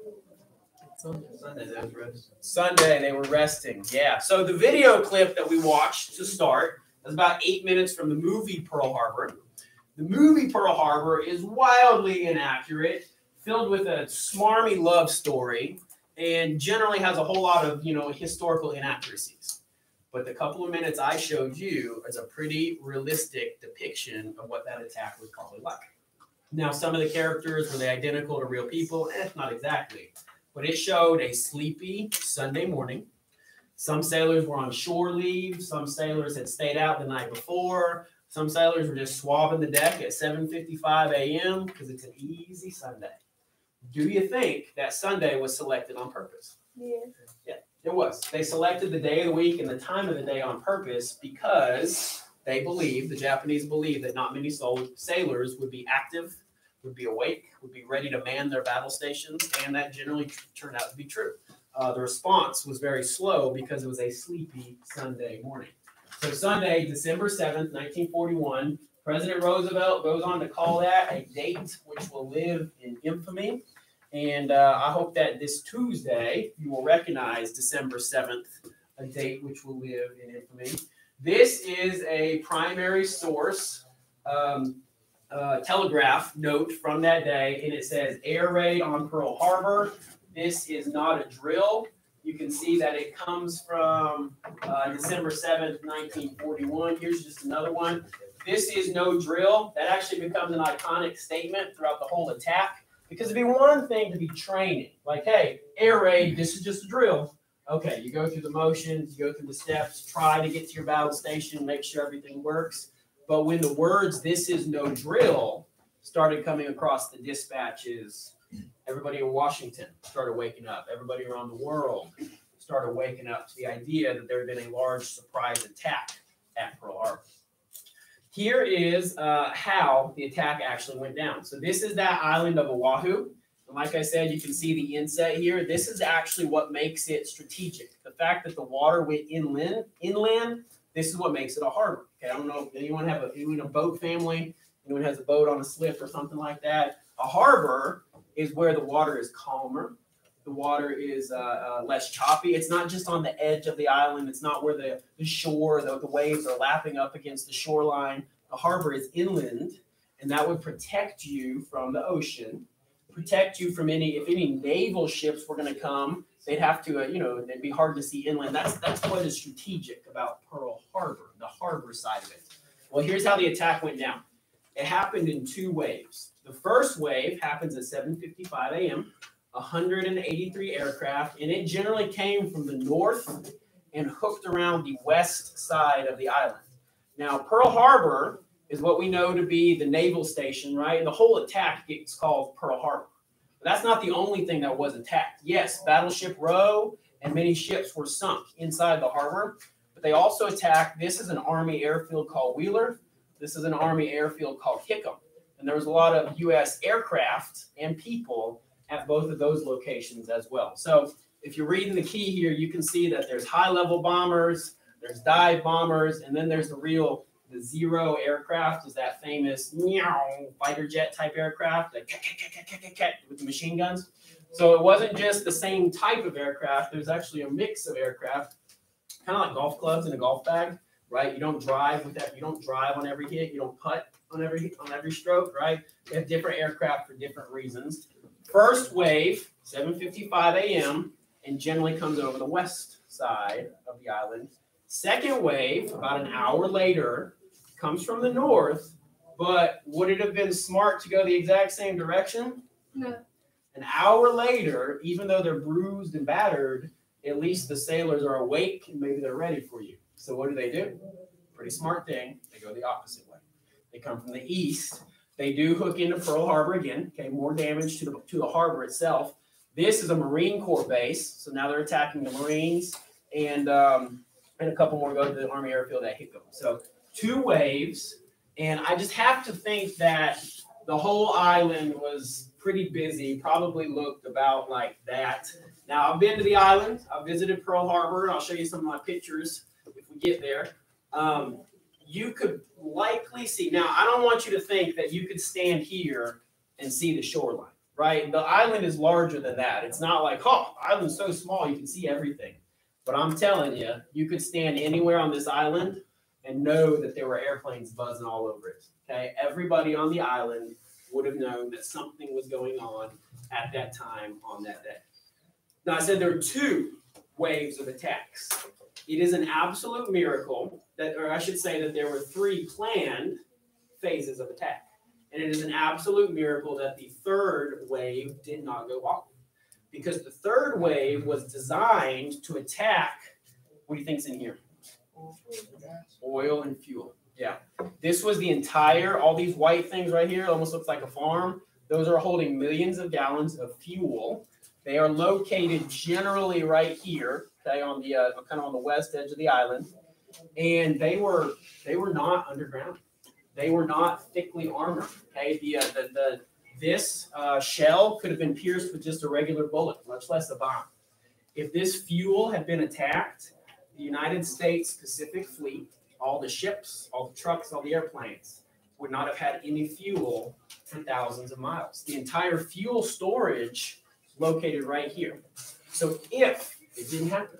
Speaker 1: Sunday, they were resting. Yeah. So the video clip that we watched to start is about 8 minutes from the movie Pearl Harbor. The movie Pearl Harbor is wildly inaccurate, filled with a smarmy love story, and generally has a whole lot of, historical inaccuracies. But the couple of minutes I showed you is a pretty realistic depiction of what that attack was probably like. Now, some of the characters, were they identical to real people? Not exactly. But it showed a sleepy Sunday morning. Some sailors were on shore leave. Some sailors had stayed out the night before. Some sailors were just swabbing the deck at 7:55 a.m. because it's an easy Sunday. Do you think that Sunday was selected on purpose?
Speaker 5: Yeah.
Speaker 1: Yeah, it was. They selected the day of the week and the time of the day on purpose because they believed, the Japanese believed, that not many sailors would be active, would be awake, would be ready to man their battle stations, and that generally turned out to be true. The response was very slow because it was a sleepy Sunday morning. So Sunday, December 7th, 1941, President Roosevelt goes on to call that a date which will live in infamy. And I hope that this Tuesday, you will recognize December 7th, a date which will live in infamy. This is a primary source telegraph note from that day, and it says air raid on Pearl Harbor. This is not a drill. You can see that it comes from December 7th, 1941. Here's just another one. This is no drill. That actually becomes an iconic statement throughout the whole attack, because it'd be one thing to be training. Like, hey, air raid, this is just a drill. Okay, you go through the motions, you go through the steps, try to get to your battle station, make sure everything works. But when the words, this is no drill, started coming across the dispatches, everybody in Washington started waking up. Everybody around the world started waking up to the idea that there had been a large surprise attack at Pearl Harbor. Here is how the attack actually went down. So this is that island of Oahu. And like I said, you can see the inset here. This is actually what makes it strategic. The fact that the water went inland, this is what makes it a harbor. Okay, I don't know if anyone a boat family, anyone has a boat on a slip or something like that. A harbor is where the water is calmer. The water is less choppy. It's not just on the edge of the island. It's not where the shore, the waves are lapping up against the shoreline. The harbor is inland, and that would protect you from the ocean, protect you from if any naval ships were going to come, they'd have to, it'd be hard to see inland. That's what is strategic about Pearl Harbor, the harbor side of it. Well, here's how the attack went down. It happened in 2 waves. The first wave happens at 7:55 a.m., 183 aircraft, and it generally came from the north and hooked around the west side of the island. Now, Pearl Harbor is what we know to be the naval station, right? And the whole attack gets called Pearl Harbor. But that's not the only thing that was attacked. Yes, Battleship Row and many ships were sunk inside the harbor, but they also attacked, this is an Army airfield called Wheeler. This is an Army airfield called Hickam. And there was a lot of U.S. aircraft and people at both of those locations as well. So if you're reading the key here, you can see that there's high-level bombers, there's dive bombers, and then there's the Zero aircraft, is that famous fighter jet type aircraft, with the machine guns. So it wasn't just the same type of aircraft. There's actually a mix of aircraft, kind of like golf clubs in a golf bag, right? You don't drive with that. You don't drive on every hit. You don't putt on every stroke, right? You have different aircraft for different reasons. First wave, 7:55 a.m., and generally comes over the west side of the island. Second wave, about an hour later, comes from the north, but would it have been smart to go the exact same direction?
Speaker 5: No.
Speaker 1: An hour later, even though they're bruised and battered, at least the sailors are awake and maybe they're ready for you. So what do? Pretty smart thing. They go the opposite way. They come from the east. They do hook into Pearl Harbor again. Okay, more damage to the harbor itself. This is a Marine Corps base, so now they're attacking the Marines, and a couple more go to the Army Airfield at Hickam. So 2 waves, and I just have to think that the whole island was pretty busy, probably looked about like that. Now, I've been to the island. I've visited Pearl Harbor. I'll show you some of my pictures if we get there. You could likely see. Now, I don't want you to think that you could stand here and see the shoreline, right? The island is larger than that. It's not like, oh, the island's so small you can see everything. But I'm telling you, you could stand anywhere on this island and know that there were airplanes buzzing all over it. Okay, everybody on the island would have known that something was going on at that time on that day. Now, I said there are 2 waves of attacks. It is an absolute miracle that, or I should say that there were 3 planned phases of attack. And it is an absolute miracle that the 3rd wave did not go off. Because the 3rd wave was designed to attack, what do you think's in here? Oil and fuel. Yeah. This was the entire, all these white things right here, almost looks like a farm. Those are holding millions of gallons of fuel. They are located generally right here, okay, on the kind of on the west edge of the island, and they were not underground. They were not thickly armored. Okay, this shell could have been pierced with just a regular bullet, much less a bomb. If this fuel had been attacked, the United States Pacific Fleet, all the ships, all the trucks, all the airplanes, would not have had any fuel for thousands of miles. The entire fuel storage located right here. So if it didn't happen,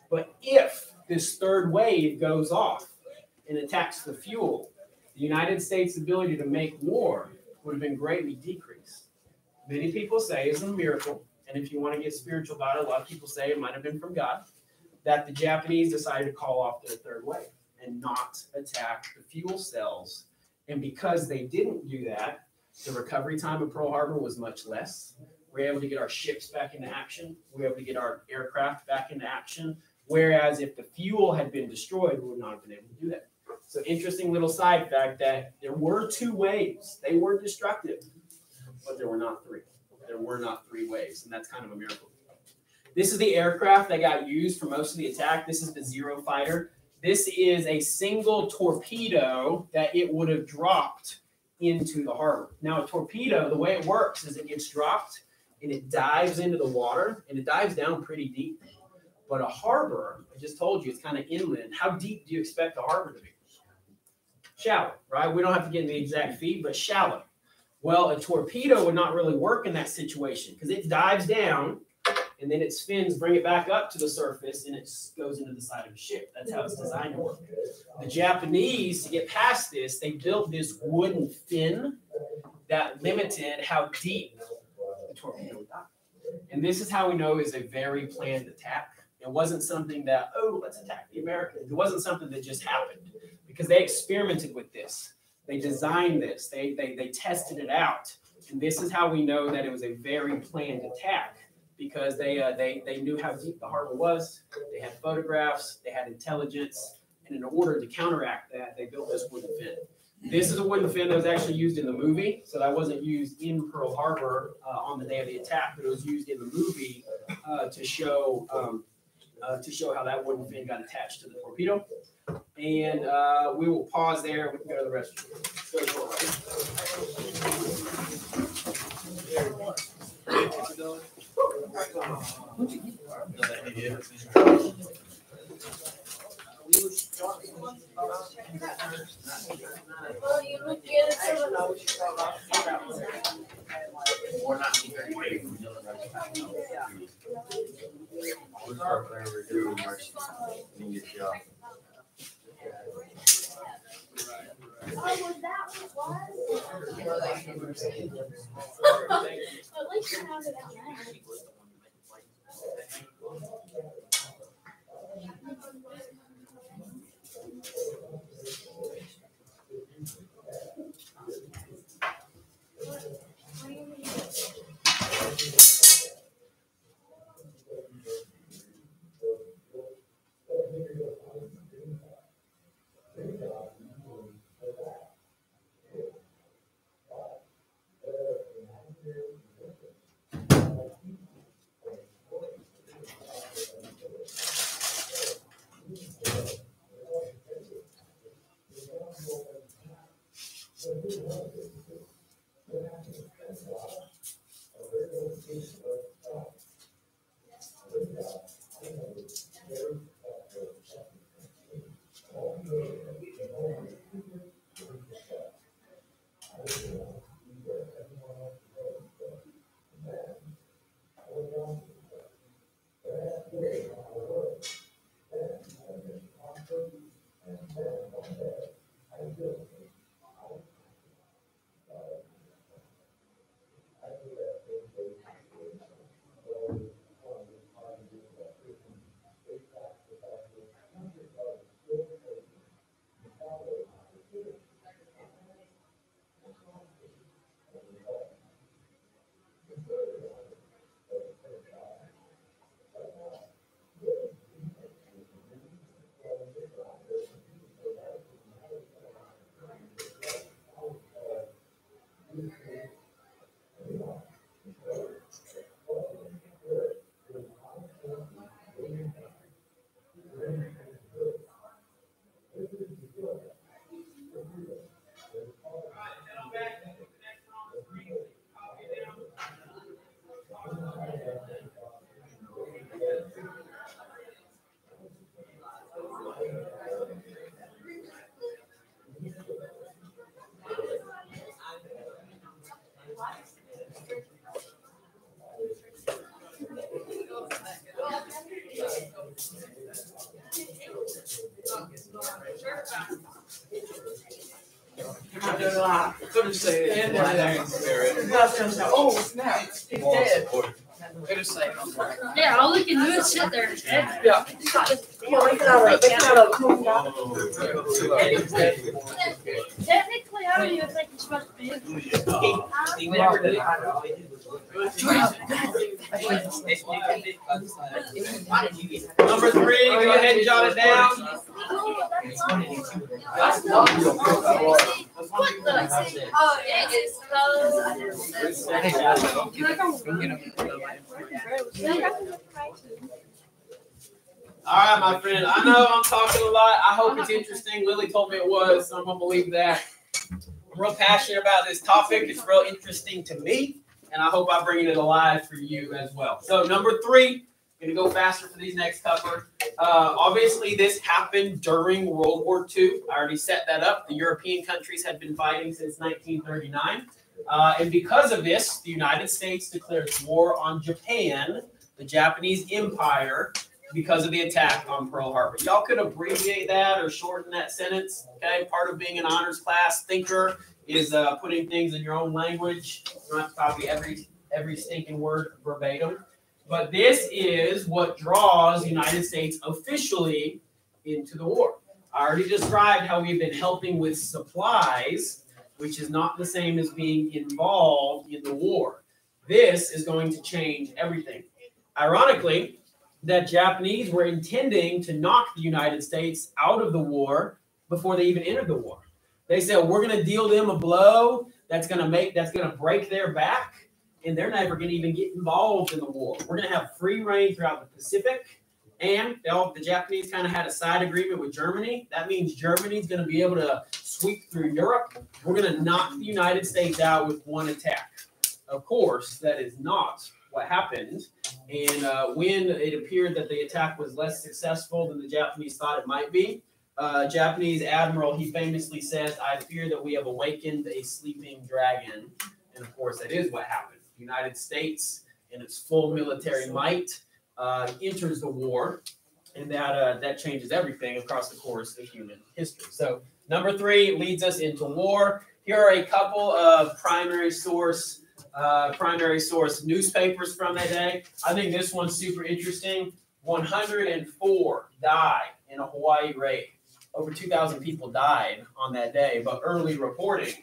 Speaker 1: but if this 3rd wave goes off and attacks the fuel, the United States' ability to make war would have been greatly decreased. Many people say it's a miracle, and if you want to get spiritual about it, a lot of people say it might have been from God, that the Japanese decided to call off their 3rd wave and not attack the fuel cells. And because they didn't do that, the recovery time of Pearl Harbor was much less. We were able to get our ships back into action. We were able to get our aircraft back into action. Whereas if the fuel had been destroyed, we would not have been able to do that. So interesting little side fact that there were 2 waves. They were destructive, but there were not 3. There were not 3 waves, and that's kind of a miracle. This is the aircraft that got used for most of the attack. This is the Zero fighter. This is a single torpedo that it would have dropped into the harbor. Now, a torpedo, the way it works is it gets dropped, and it dives into the water, and it dives down pretty deep. But a harbor, I just told you, it's kind of inland. How deep do you expect a harbor to be? Shallow, right? We don't have to get into the exact feet, but shallow. Well, a torpedo would not really work in that situation because it dives down, and then its fins bring it back up to the surface, and it goes into the side of the ship. That's how it's designed to work. The Japanese, to get past this, they built this wooden fin that limited how deep the torpedo would dive. And this is how we know it's a very planned attack. It wasn't something that, oh, let's attack the Americans. It wasn't something that just happened because they experimented with this. They designed this. They tested it out. And this is how we know that it was a very planned attack because they knew how deep the harbor was. They had photographs. They had intelligence. And in order to counteract that, they built this wooden fin. This is a wooden fin that was actually used in the movie. So that wasn't used in Pearl Harbor on the day of the attack, but it was used in the movie to show how that wooden fin got attached to the torpedo. And we will pause there. We can go to the rest. Could have said
Speaker 3: Oh, snap. He's dead.
Speaker 2: It'll say it on there.
Speaker 7: Yeah, all we can do is sit there.
Speaker 3: Yeah.
Speaker 7: Technically, I don't even think it's supposed to be.
Speaker 2: He never did.
Speaker 1: number 3. Go ahead and jot it down.
Speaker 7: What the? Oh, it is
Speaker 1: All right, my friend. I know I'm talking a lot. I hope it's interesting. Lily told me it was, so I'm gonna believe that. I'm real passionate about this topic. It's real interesting to me, and I hope I'm bringing it alive for you as well. So number 3, gonna go faster for these next couple. Obviously, this happened during World War II. I already set that up. The European countries had been fighting since 1939, and because of this, the United States declared war on Japan, the Japanese Empire, because of the attack on Pearl Harbor. Y'all could abbreviate that or shorten that sentence. Okay, part of being an honors class thinker is putting things in your own language. You don't have to copy every stinking word verbatim. But this is what draws the United States officially into the war. I already described how we've been helping with supplies, which is not the same as being involved in the war. This is going to change everything. Ironically, that Japanese were intending to knock the United States out of the war before they even entered the war. They said, we're going to deal them a blow that's going to break their back, and they're never going to even get involved in the war. We're going to have free reign throughout the Pacific, and the Japanese kind of had a side agreement with Germany. That means Germany's going to be able to sweep through Europe. We're going to knock the United States out with one attack. Of course, that is not what happened. And when it appeared that the attack was less successful than the Japanese thought it might be, Japanese admiral, he famously says, I fear that we have awakened a sleeping dragon. And of course, that is what happened. The United States, in its full military might, enters the war, and that changes everything across the course of human history. So number 3 leads us into war. Here are a couple of primary source newspapers from that day. I think this one's super interesting. 104 died in a Hawaii raid. Over 2,000 people died on that day, but early reporting,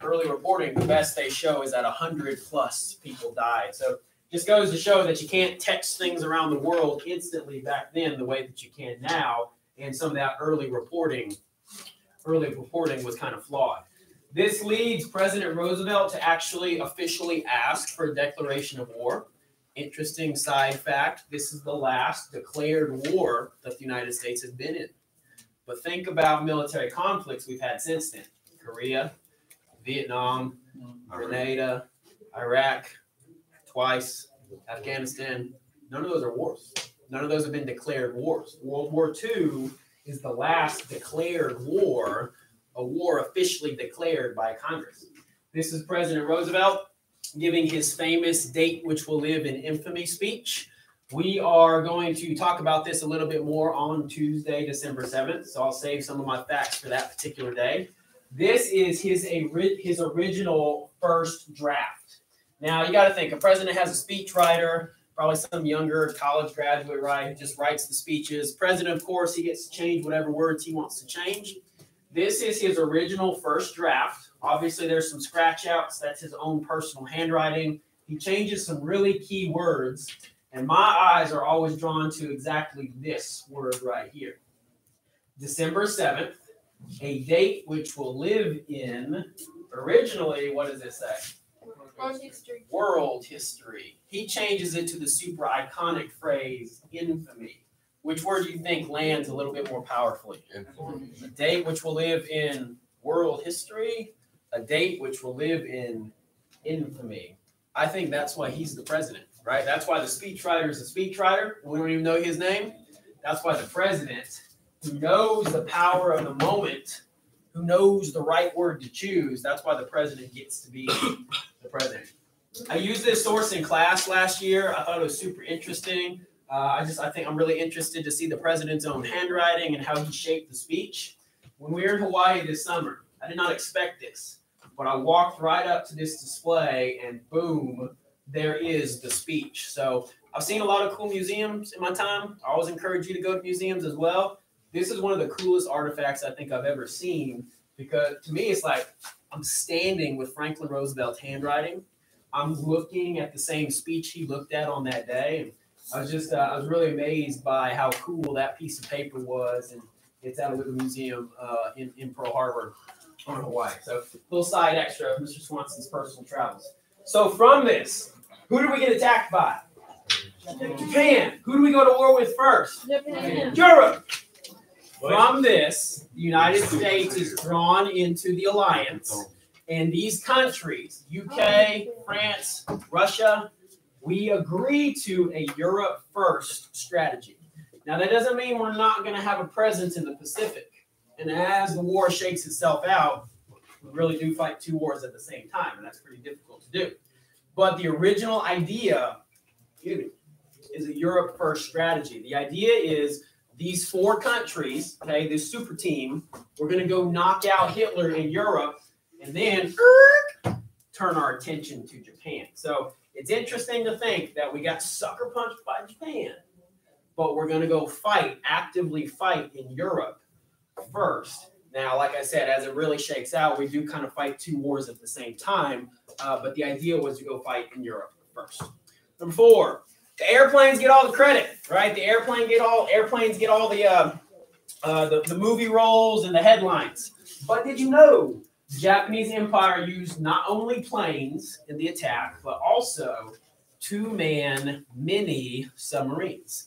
Speaker 1: the best they show is that 100 plus people died. So just goes to show that you can't text things around the world instantly back then the way that you can now, and some of that early reporting was kind of flawed. This leads President Roosevelt to actually officially ask for a declaration of war. Interesting side fact, this is the last declared war that the United States has been in. But think about military conflicts we've had since then. Korea, Vietnam, Grenada, Iraq, twice, Afghanistan. None of those are wars. None of those have been declared wars. World War II is the last declared war, a war officially declared by Congress. This is President Roosevelt giving his famous date which will live in infamy speech. We are going to talk about this a little bit more on Tuesday, December 7th, so I'll save some of my facts for that particular day. This is his original first draft. Now, you got to think, a president has a speech writer, probably some younger college graduate, right, who just writes the speeches. President, of course, he gets to change whatever words he wants to change. This is his original first draft. Obviously, there's some scratch outs. That's his own personal handwriting. He changes some really key words, and my eyes are always drawn to exactly this word right here. December 7th, a date which will live in, originally, what does it say?
Speaker 5: World history.
Speaker 1: World history. He changes it to the super iconic phrase, infamy. Which word do you think lands a little bit more powerfully?
Speaker 6: Infamy.
Speaker 1: A date which will live in world history, a date which will live in infamy. I think that's why he's the president, right? That's why the speechwriter is a speechwriter. We don't even know his name. That's why the president, who knows the power of the moment, who knows the right word to choose, that's why the president gets to be the president. I used this source in class last year. I thought it was super interesting. I think I'm really interested to see the president's own handwriting and how he shaped the speech. When we were in Hawaii this summer, I did not expect this, but I walked right up to this display and boom, there is the speech. So I've seen a lot of cool museums in my time. I always encourage you to go to museums as well. This is one of the coolest artifacts I think I've ever seen, because to me, it's like I'm standing with Franklin Roosevelt's handwriting. I'm looking at the same speech he looked at on that day. And I was really amazed by how cool that piece of paper was, and it's at a little museum in Pearl Harbor on Hawaii. So little side extra of Mr. Swanson's personal travels. So from this, who do we get attacked by? Japan. Who do we go to war with first?
Speaker 5: Japan.
Speaker 1: Europe. From this, the United States is drawn into the alliance, and these countries, UK, France, Russia, we agree to a Europe first strategy. Now, that doesn't mean we're not going to have a presence in the Pacific. And as the war shakes itself out, we really do fight two wars at the same time, and that's pretty difficult to do. But the original idea is a Europe first strategy. The idea is these four countries, okay, this super team, we're going to go knock out Hitler in Europe and then turn our attention to Japan. So it's interesting to think that we got sucker punched by Japan, but we're going to go actively fight in Europe first. Now, like I said, as it really shakes out, we do kind of fight two wars at the same time, but the idea was to go fight in Europe first. Number 4, the airplanes get all the credit, right? The airplanes get all the movie roles and the headlines. But did you know the Japanese Empire used not only planes in the attack, but also 2-man miniature submarines.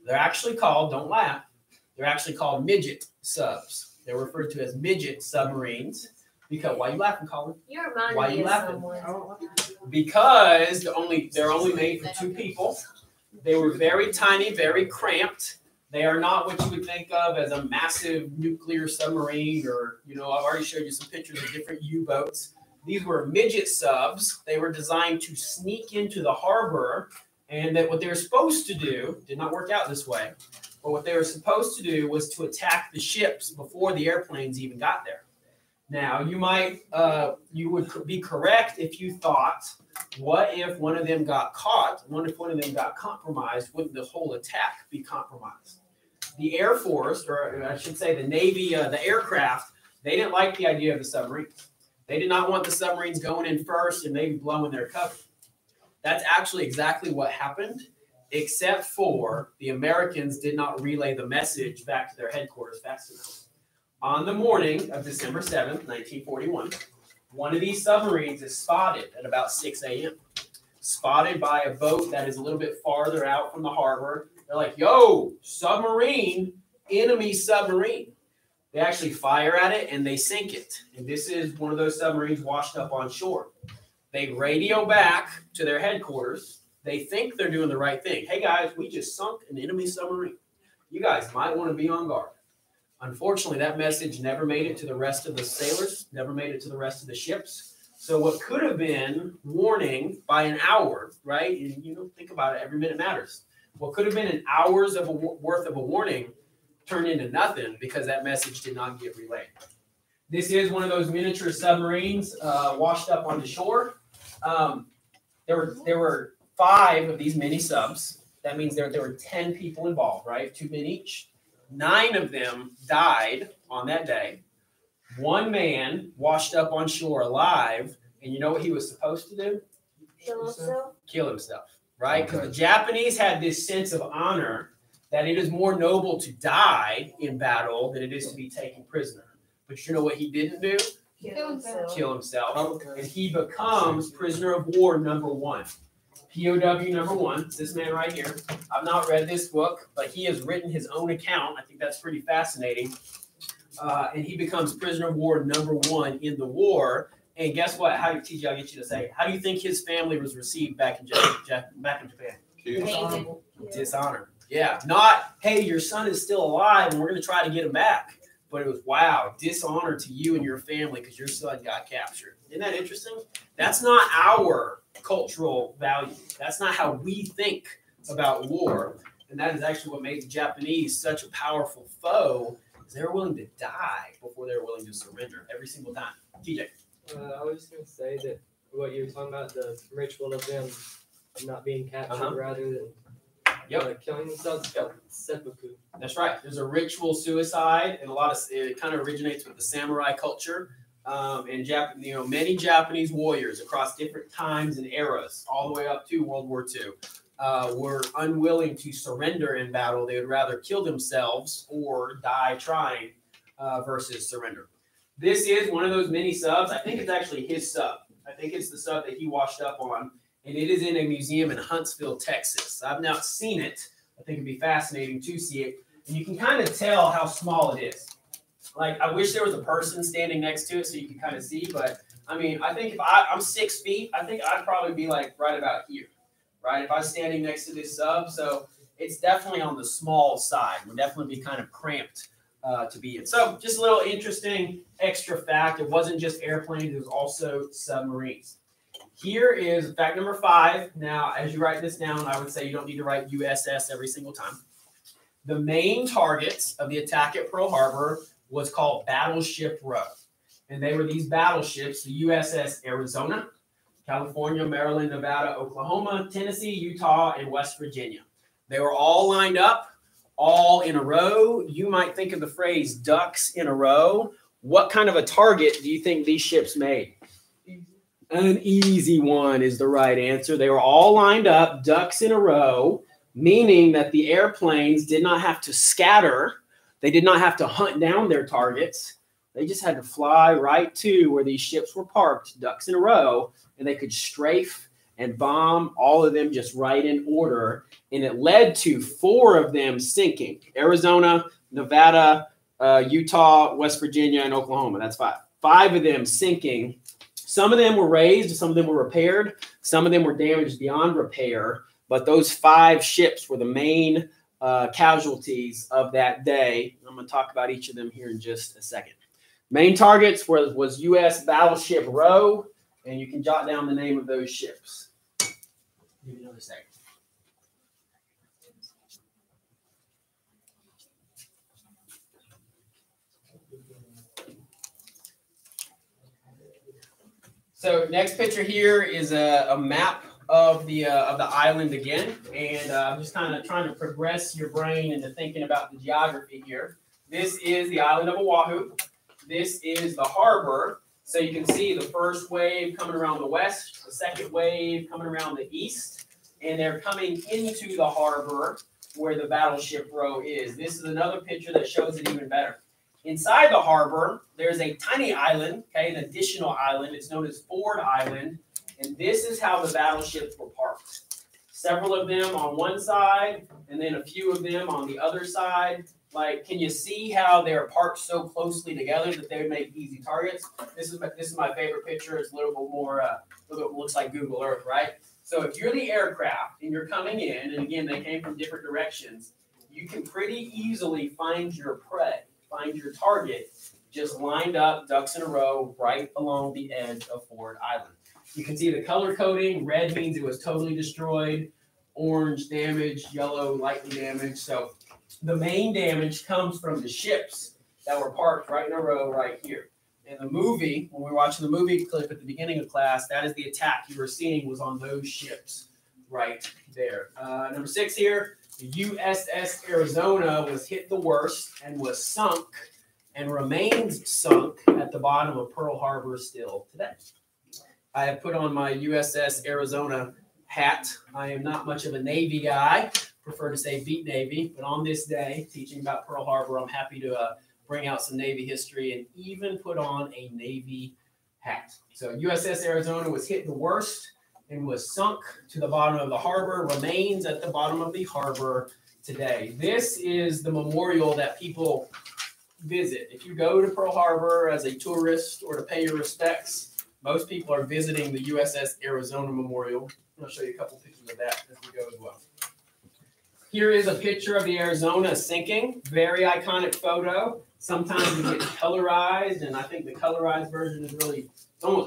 Speaker 1: They're actually called, don't laugh, they're actually called midget subs. They're referred to as midget submarines. Because why are you laughing, Colin?
Speaker 7: You remind
Speaker 1: Why are
Speaker 7: me
Speaker 1: you
Speaker 7: of
Speaker 1: laughing?
Speaker 7: someone.
Speaker 1: Because they're only made for 2 people. They were very tiny, very cramped. They are not what you would think of as a massive nuclear submarine, or, I've already showed you some pictures of different U-boats. These were midget subs. They were designed to sneak into the harbor, and that what they were supposed to do did not work out this way. But what they were supposed to do was to attack the ships before the airplanes even got there. Now, you would be correct if you thought, what if one of them got caught? What if one of them got compromised? Wouldn't the whole attack be compromised? The Air Force, or I should say the Navy, the aircraft, they didn't like the idea of the submarines. They did not want the submarines going in first and maybe blowing their cover. That's actually exactly what happened, except for the Americans did not relay the message back to their headquarters fast enough. On the morning of December 7th, 1941, one of these submarines is spotted at about 6 a.m. Spotted by a boat that is a little bit farther out from the harbor. They're like, yo, submarine, enemy submarine. They actually fire at it and they sink it. And this is one of those submarines washed up on shore. They radio back to their headquarters. They think they're doing the right thing. Hey, guys, we just sunk an enemy submarine. You guys might want to be on guard. Unfortunately, that message never made it to the rest of the sailors, never made it to the rest of the ships. So what could have been warning by an hour, right? And think about it, every minute matters. What could have been an hour's worth of a warning turned into nothing because that message did not get relayed. This is one of those miniature submarines washed up on the shore. There were 5 of these mini subs. That means there were 10 people involved, right? 2 men each. 9 of them died on that day. 1 man washed up on shore alive, and you know what he was supposed to do? Kill himself, right? Because the Japanese had this sense of honor that it is more noble to die in battle than it is to be taken prisoner. But you know what he didn't do? Kill himself. And he becomes prisoner of war number 1. POW number 1, it's this man right here. I've not read this book, but he has written his own account. I think that's pretty fascinating. And he becomes prisoner of war number 1 in the war. And guess what? How do TJ, I'll get you to say, how do you think his family was received back in Japan? Dishonor. Yeah. Not, hey, your son is still alive and we're going to try to get him back. But it was, wow, dishonor to you and your family because your son got captured. Isn't that interesting? That's not our cultural value. That's not how we think about war. And that is actually what made the Japanese such a powerful foe, is they were willing to die before they were willing to surrender every single time. TJ.
Speaker 8: I was just going to say that what you were talking about, the ritual of them not being captured rather than killing themselves, seppuku.
Speaker 1: That's right. There's a ritual suicide, and it kind of originates with the samurai culture. And many Japanese warriors across different times and eras, all the way up to World War II, were unwilling to surrender in battle. They would rather kill themselves or die trying versus surrender. This is one of those mini subs. I think it's actually his sub. I think it's the sub that he washed up on, and it is in a museum in Huntsville, Texas. I've not seen it. I think it'd be fascinating to see it. And you can kind of tell how small it is. Like, I wish there was a person standing next to it so you can kind of see. But, I mean, I think if I'm 6 feet, I think I'd probably be like right about here, right? If I was standing next to this sub. So it's definitely on the small side. Would definitely be kind of cramped to be in. So just a little interesting extra fact. It wasn't just airplanes. It was also submarines. Here is fact number 5. Now, as you write this down, I would say you don't need to write USS every single time. The main targets of the attack at Pearl Harbor was called Battleship Row. And they were these battleships, the USS Arizona, California, Maryland, Nevada, Oklahoma, Tennessee, Utah, and West Virginia. They were all lined up, all in a row. You might think of the phrase ducks in a row. What kind of a target do you think these ships made? An easy one is the right answer. They were all lined up, ducks in a row, meaning that the airplanes did not have to scatter. They did not have to hunt down their targets. They just had to fly right to where these ships were parked, ducks in a row, and they could strafe and bomb all of them just right in order. And it led to 4 of them sinking: Arizona, Nevada, Utah, West Virginia, and Oklahoma. That's 5. 5 of them sinking. Some of them were raised, some of them were repaired, some of them were damaged beyond repair. But those 5 ships were the main casualties of that day. I'm going to talk about each of them here in just a second. Main targets was U.S. Battleship Row, and you can jot down the name of those ships. Give me another second. So next picture here is a map of the island again, and I'm just kind of trying to progress your brain into thinking about the geography here. This is the island of Oahu. This is the harbor. So you can see the first wave coming around the west, the second wave coming around the east, and they're coming into the harbor where the Battleship Row is. This is another picture that shows it even better. Inside the harbor, there's a tiny island, okay, an additional island. It's known as Ford Island, and this is how the battleships were parked. Several of them on one side, and then a few of them on the other side. Like, can you see how they're parked so closely together that they would make easy targets? This is my favorite picture. It's a little bit more, looks like Google Earth, right? So if you're the aircraft and you're coming in, and again, they came from different directions, you can pretty easily find your prey. find your target, just lined up, ducks in a row, right along the edge of Ford Island. You can see the color coding. Red means it was totally destroyed. Orange, damaged. Yellow, lightly damaged. So the main damage comes from the ships that were parked right in a row right here. In the movie, when we were watching the movie clip at the beginning of class, that is the attack you were seeing was on those ships right there. Number 6 here, the USS Arizona was hit the worst and was sunk and remains sunk at the bottom of Pearl Harbor still today. I have put on my USS Arizona hat. I am not much of a Navy guy, prefer to say beat Navy, but on this day, teaching about Pearl Harbor, I'm happy to bring out some Navy history and even put on a Navy hat. So USS Arizona was hit the worst and was sunk to the bottom of the harbor, remains at the bottom of the harbor today. This is the memorial that people visit. If you go to Pearl Harbor as a tourist or to pay your respects, most people are visiting the USS Arizona Memorial. I'll show you a couple pictures of that as we go as well. Here is a picture of the Arizona sinking. Very iconic photo. Sometimes it gets colorized, and I think the colorized version is really,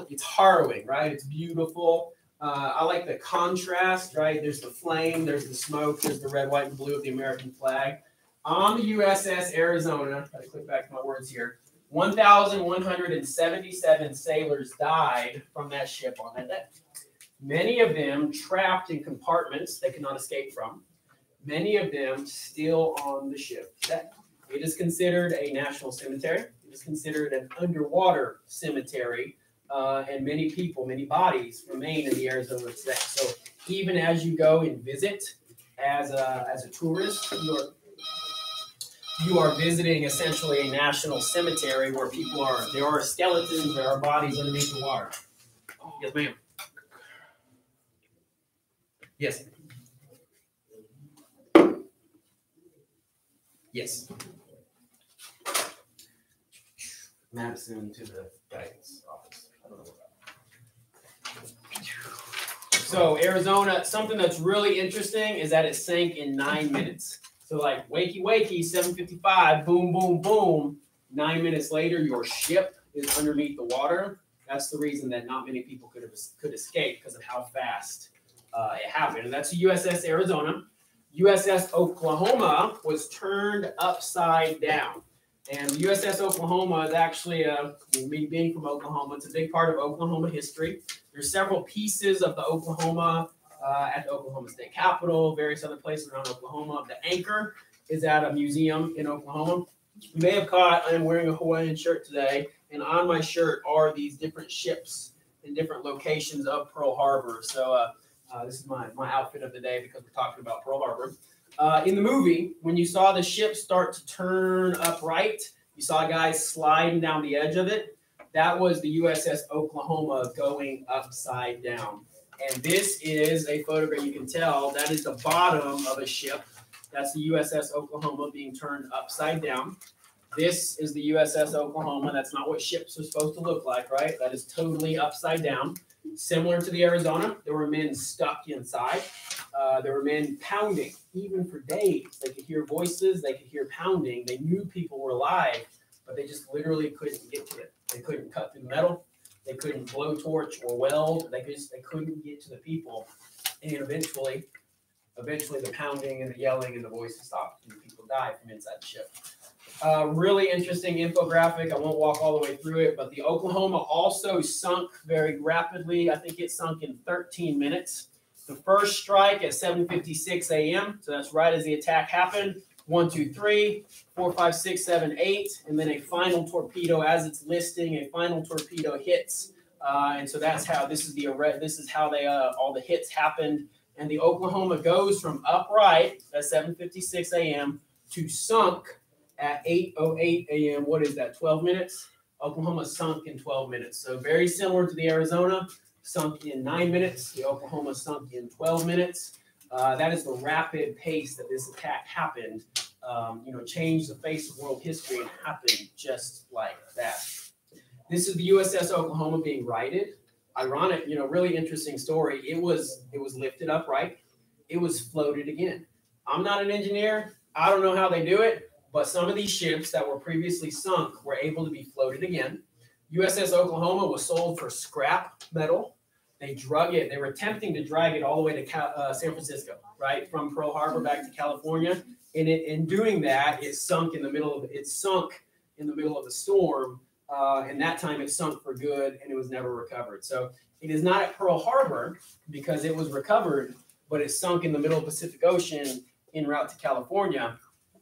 Speaker 1: it's harrowing, right? It's beautiful. I like the contrast, right? There's the flame, there's the smoke, there's the red, white, and blue of the American flag. On the USS Arizona, gotta click back to my words here, 1,177 sailors died from that ship on that day. Many of them trapped in compartments they could not escape from. Many of them still on the ship today. It is considered a national cemetery. It is considered an underwater cemetery. And many people, many bodies remain in the Arizona today. So even as you go and visit as a tourist, you are visiting essentially a national cemetery where people are, there are skeletons, there are bodies underneath the water. Yes, ma'am. Yes. Yes. Madison to the guidance office. I don't know about. So Arizona, something that's really interesting is that it sank in 9 minutes. So like wakey wakey, 7:55, boom, boom, boom. 9 minutes later, your ship is underneath the water. That's the reason that not many people could escape because of how fast it happened. And that's the USS Arizona. USS Oklahoma was turned upside down. And the USS Oklahoma is actually, me being from Oklahoma, it's a big part of Oklahoma history. There's several pieces of the Oklahoma at the Oklahoma State Capitol, various other places around Oklahoma. The anchor is at a museum in Oklahoma. You may have caught, I am wearing a Hawaiian shirt today, and on my shirt are these different ships in different locations of Pearl Harbor. So this is my outfit of the day because we're talking about Pearl Harbor. In the movie, when you saw the ship start to turn upright, you saw guys sliding down the edge of it. That was the USS Oklahoma going upside down. And this is a photograph. You can tell that is the bottom of a ship. That's the USS Oklahoma being turned upside down. This is the USS Oklahoma. That's not what ships are supposed to look like, right? That is totally upside down. Similar to the Arizona, there were men stuck inside. There were men pounding, even for days. They could hear voices. They could hear pounding. They knew people were alive, but they just literally couldn't get to it. They couldn't cut through the metal. They couldn't blowtorch or weld. They couldn't get to the people. And eventually the pounding and the yelling and the voices stopped, and the people died from inside the ship. Really interesting infographic. I won't walk all the way through it, but the Oklahoma also sunk very rapidly. I think it sunk in 13 minutes. The first strike at 7:56 a.m., so that's right as the attack happened. 1, 2, 3, 4, 5, 6, 7, 8, and then a final torpedo as it's listing. A final torpedo hits, and so that's how this is how they all the hits happened. And the Oklahoma goes from upright at 7:56 a.m. to sunk at 8:08 a.m. What is that? 12 minutes. Oklahoma sunk in 12 minutes. So very similar to the Arizona, sunk in 9 minutes. The Oklahoma sunk in 12 minutes. That is the rapid pace that this attack happened. Changed the face of world history and happened just like that. This is the USS Oklahoma being righted. Ironic, really interesting story. It was lifted upright. It was floated again. I'm not an engineer. I don't know how they do it, but some of these ships that were previously sunk were able to be floated again. USS Oklahoma was sold for scrap metal. They drug it. They were attempting to drag it all the way to San Francisco, right, from Pearl Harbor back to California. And in doing that, it sunk in the middle of the storm. And that time it sunk for good, and it was never recovered. So it is not at Pearl Harbor because it was recovered, but it sunk in the middle of the Pacific Ocean en route to California,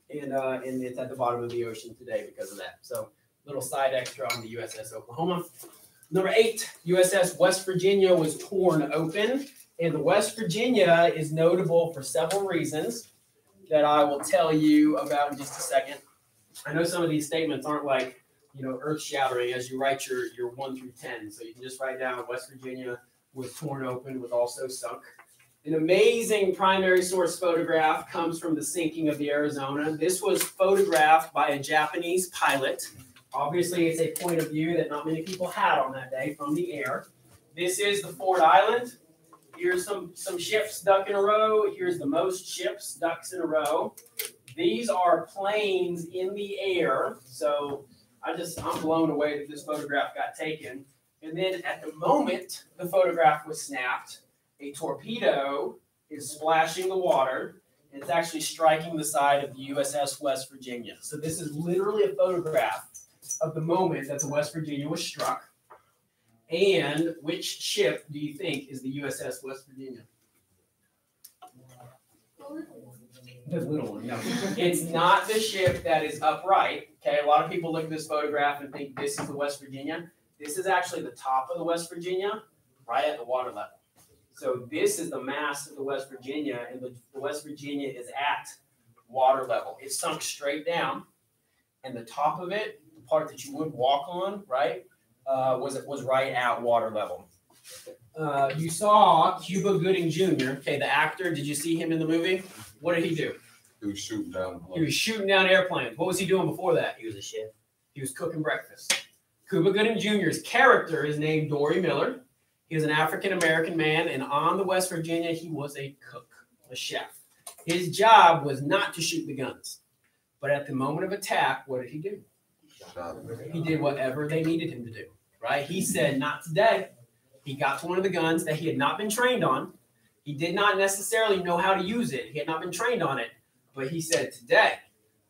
Speaker 1: and it's at the bottom of the ocean today because of that. So little side extra on the USS Oklahoma. Number 8, USS West Virginia was torn open, and the West Virginia is notable for several reasons that I will tell you about in just a second. I know some of these statements aren't like, earth-shattering as you write your 1 through 10. So you can just write down West Virginia was torn open, was also sunk. An amazing primary source photograph comes from the sinking of the Arizona. This was photographed by a Japanese pilot. Obviously, it's a point of view that not many people had on that day from the air. This is the Ford Island. Here's some ships duck in a row. Here's the most ships ducks in a row. These are planes in the air. So I'm blown away that this photograph got taken. And then at the moment the photograph was snapped, a torpedo is splashing the water. And it's actually striking the side of the USS West Virginia. So this is literally a photograph of the moment that the West Virginia was struck. And which ship do you think is the USS West Virginia? The little one, no. It's not the ship that is upright. Okay, a lot of people look at this photograph and think this is the West Virginia. This is actually the top of the West Virginia, right at the water level. So this is the mast of the West Virginia, and the West Virginia is at water level. It sunk straight down, and the top of it, the part that you would walk on, right, was right at water level. You saw Cuba Gooding Jr., okay, the actor. Did you see him in the movie? What did he do?
Speaker 6: He was shooting down.
Speaker 1: He was shooting down airplanes. What was he doing before that? He was a chef. He was cooking breakfast. Cuba Gooding Jr.'s character is named Dory Miller. He was an African-American man, and on the West Virginia, he was a cook, a chef. His job was not to shoot the guns. But at the moment of attack, what did he do? He did whatever they needed him to do, right? He said, not today. He got to one of the guns that he had not been trained on. He did not necessarily know how to use it. He had not been trained on it. But he said, today,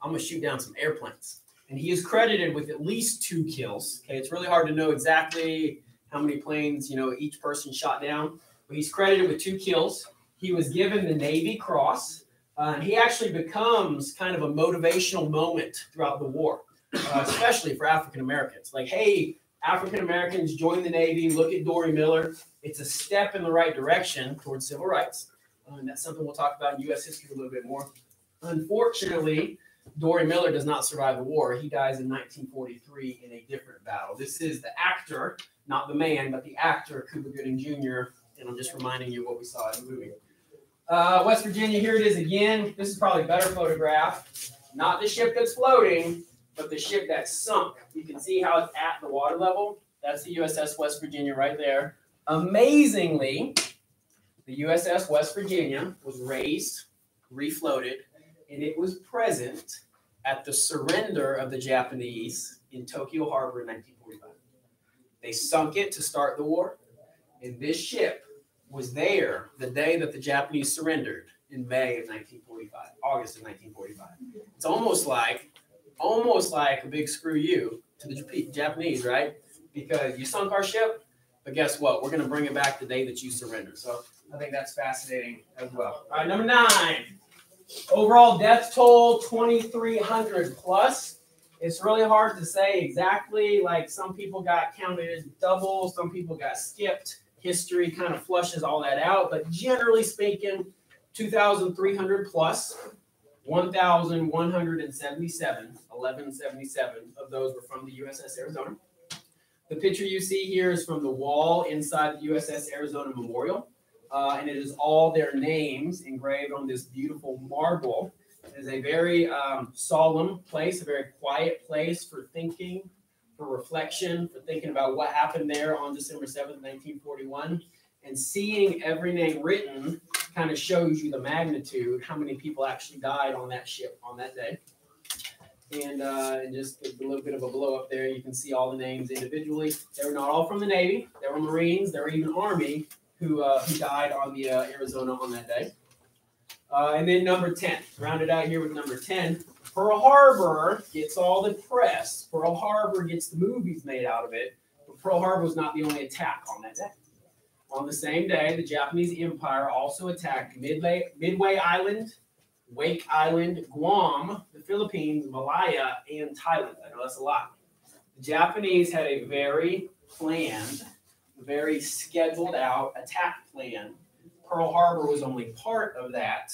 Speaker 1: I'm going to shoot down some airplanes. And he is credited with at least 2 kills. Okay, it's really hard to know exactly how many planes, each person shot down. But he's credited with 2 kills. He was given the Navy Cross. And he actually becomes kind of a motivational moment throughout the war, especially for African Americans. Like, hey, African Americans, join the Navy. Look at Dory Miller. It's a step in the right direction towards civil rights. And that's something we'll talk about in U.S. history a little bit more. Unfortunately, Dory Miller does not survive the war. He dies in 1943 in a different battle. This is the actor, not the man, but the actor, Cuba Gooding Jr. And I'm just reminding you what we saw in the movie. West Virginia, here it is again. This is probably a better photograph. Not the ship that's floating, but the ship that's sunk. You can see how it's at the water level. That's the USS West Virginia right there. Amazingly, the USS West Virginia was raised, refloated, and it was present at the surrender of the Japanese in Tokyo Harbor in 1945. They sunk it to start the war, and this ship was there the day that the Japanese surrendered in May of 1945, August of 1945. It's almost like a big screw you to the Japanese, right? Because you sunk our ship, but guess what? We're going to bring it back the day that you surrender. So I think that's fascinating as well. All right, number 9. Overall death toll, 2,300 plus. It's really hard to say exactly. Like, some people got counted double, some people got skipped. History kind of flushes all that out. But generally speaking, 2,300 plus. 1,177 of those were from the USS Arizona. The picture you see here is from the wall inside the USS Arizona Memorial. And it is all their names engraved on this beautiful marble. It is a very solemn place, a very quiet place for thinking, for reflection, for thinking about what happened there on December 7th, 1941. And seeing every name written kind of shows you the magnitude, how many people actually died on that ship on that day. And just a little bit of a blow up there. You can see all the names individually. They were not all from the Navy. There were Marines. There were even Army who died on the Arizona on that day. And then number 10, rounded out here with number 10, Pearl Harbor gets all the press. Pearl Harbor gets the movies made out of it. But Pearl Harbor was not the only attack on that day. On the same day, the Japanese Empire also attacked Midway Island, Wake Island, Guam, the Philippines, Malaya, and Thailand. I know that's a lot. The Japanese had a very planned, very scheduled out attack plan. Pearl Harbor was only part of that.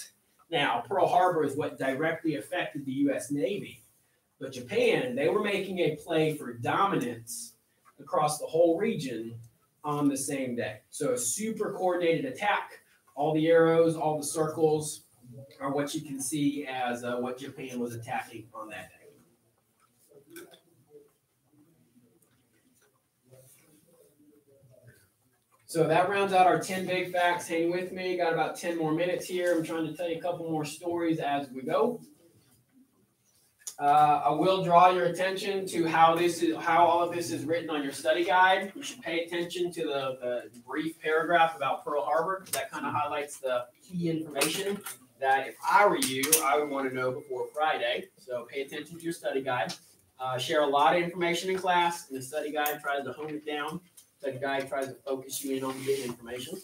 Speaker 1: Now, Pearl Harbor is what directly affected the U.S. Navy. But Japan, they were making a play for dominance across the whole region on the same day. So a super coordinated attack. All the arrows, all the circles are what you can see as what Japan was attacking on that day. So that rounds out our 10 big facts. Hang with me. Got about 10 more minutes here. I'm trying to tell you a couple more stories as we go. I will draw your attention to how all of this is written on your study guide. You should pay attention to the brief paragraph about Pearl Harbor. That kind of highlights the key information that if I were you, I would want to know before Friday. So pay attention to your study guide. Share a lot of information in class, and the study guide tries to hone it down. The guide tries to focus you in on the big information.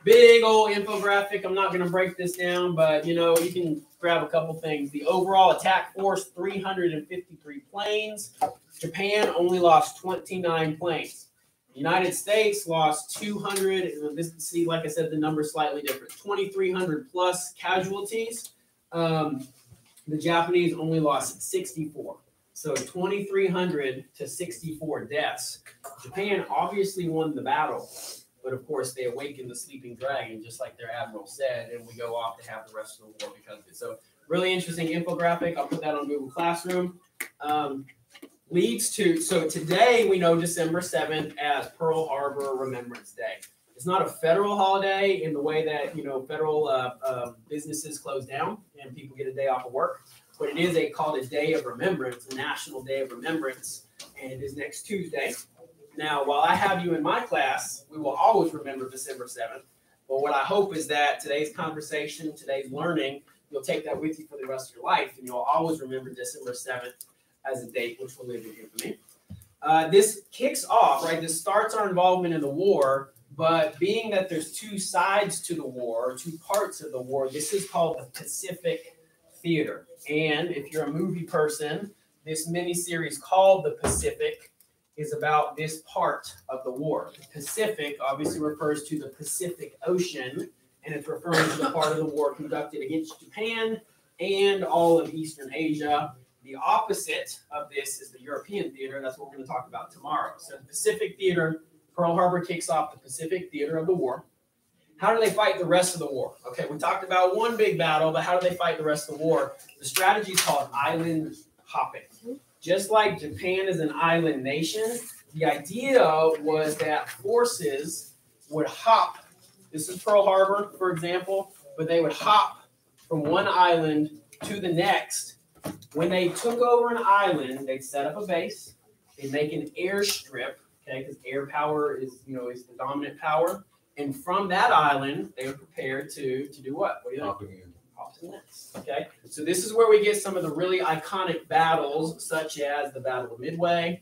Speaker 1: Big old infographic. I'm not going to break this down, but you can grab a couple things. The overall attack force, 353 planes. Japan only lost 29 planes. The United States lost 200. See, like I said, the number's slightly different. 2,300 plus casualties. The Japanese only lost 64. So 2,300 to 64 deaths. Japan obviously won the battle, but of course they awakened the sleeping dragon, just like their admiral said, and we go off to have the rest of the war because of it. So really interesting infographic. I'll put that on Google Classroom. So today we know December 7th as Pearl Harbor Remembrance Day. It's not a federal holiday in the way that, federal businesses close down and people get a day off of work. But it is called a Day of Remembrance, a National Day of Remembrance, and it is next Tuesday. Now, while I have you in my class, we will always remember December 7th. But what I hope is that today's conversation, today's learning, you'll take that with you for the rest of your life, and you'll always remember December 7th as a date which will live in infamy. This kicks off, right? This starts our involvement in the war, but being that there's two sides to the war, two parts of the war, this is called the Pacific Theater. And if you're a movie person, this miniseries called The Pacific is about this part of the war. The Pacific obviously refers to the Pacific Ocean, and it's referring to the part of the war conducted against Japan and all of Eastern Asia. The opposite of this is the European theater. That's what we're going to talk about tomorrow. So the Pacific Theater, Pearl Harbor kicks off the Pacific Theater of the war. How do they fight the rest of the war? Okay, we talked about one big battle, but how do they fight the rest of the war? The strategy is called island hopping. Just like Japan is an island nation, the idea was that forces would hop. This is Pearl Harbor, for example, but they would hop from one island to the next. When they took over an island, they'd set up a base. They'd make an airstrip, okay, because air power is the dominant power. And from that island, they were prepared to do what? What do you think? Hop to the next. Okay. So this is where we get some of the really iconic battles, such as the Battle of Midway,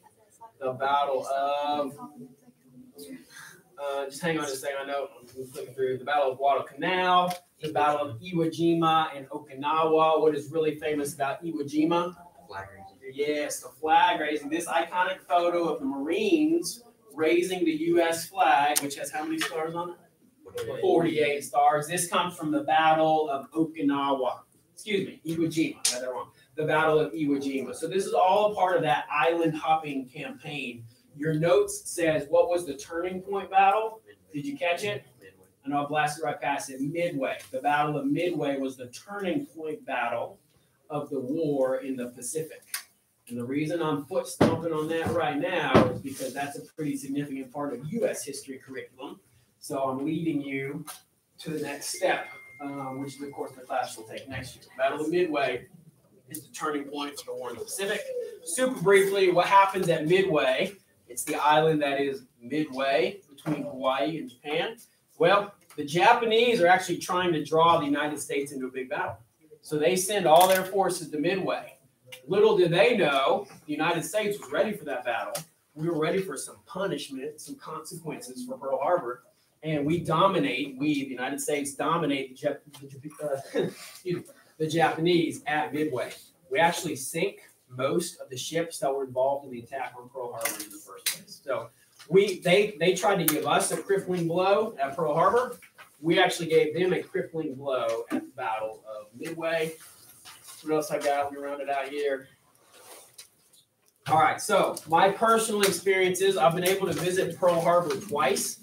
Speaker 1: the Battle of just hang on just a second. I know I'm flipping through the Battle of Guadalcanal, the Battle of Iwo Jima and Okinawa. What is really famous about Iwo Jima?
Speaker 2: Flag raising.
Speaker 1: Yes, the flag raising. This iconic photo of the Marines raising the U.S. flag, which has how many stars on it? 48 stars. This comes from the Battle of Okinawa. Excuse me, Iwo Jima. I got that wrong. The Battle of Iwo Jima. So this is all a part of that island hopping campaign. Your notes says, what was the turning point battle? Did you catch it? I know I blasted right past it. Midway. The Battle of Midway was the turning point battle of the war in the Pacific. And the reason I'm foot stomping on that right now is because that's a pretty significant part of U.S. history curriculum. So I'm leading you to the next step, which is, of course, the class will take next year. Battle of Midway is the turning point of the War in the Pacific. Super briefly, what happens at Midway? It's the island that is midway between Hawaii and Japan. Well, the Japanese are actually trying to draw the United States into a big battle. So they send all their forces to Midway. Little did they know, the United States was ready for that battle. We were ready for some punishment, some consequences for Pearl Harbor. And we, the United States, dominate the Japanese at Midway. We actually sink most of the ships that were involved in the attack on Pearl Harbor in the first place. So they tried to give us a crippling blow at Pearl Harbor. We actually gave them a crippling blow at the Battle of Midway. What else I got? Let me round it out here. All right, so my personal experiences, I've been able to visit Pearl Harbor twice.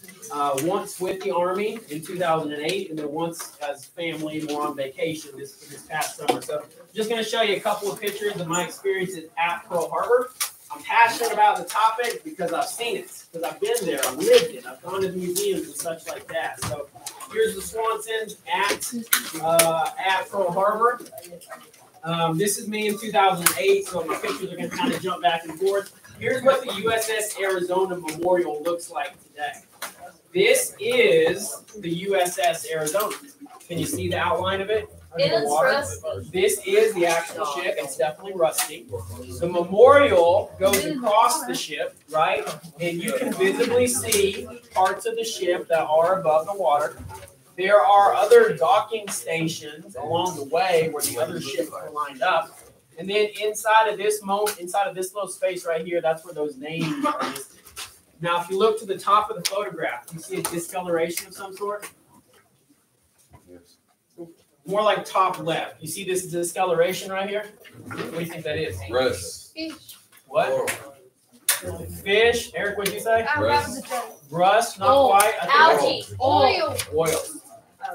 Speaker 1: Once with the Army in 2008, and then once as family more on vacation this past summer. So I'm just going to show you a couple of pictures of my experiences at Pearl Harbor. I'm passionate about the topic because I've seen it, because I've been there, I've lived it, I've gone to the museums and such like that. So here's the Swansons at Pearl Harbor. This is me in 2008, so my pictures are going to kind of jump back and forth. Here's what the USS Arizona Memorial looks like today. This is the USS Arizona. Can you see the outline of it?
Speaker 7: It is rusty.
Speaker 1: This is the actual ship. It's definitely rusty. The memorial goes across the ship, right? And you can visibly see parts of the ship that are above the water. There are other docking stations along the way where the other ships are lined up. And then inside of this little space right here, that's where those names are listed. Now, if you look to the top of the photograph, you see a discoloration of some sort?
Speaker 6: Yes.
Speaker 1: More like top left. You see this discoloration right here? What do you think that is?
Speaker 6: Rust.
Speaker 7: Fish.
Speaker 1: What? Fish. Eric, what did you say?
Speaker 6: Rust.
Speaker 1: Rust, not quite. I think
Speaker 7: Algae. Oil.
Speaker 1: Oil.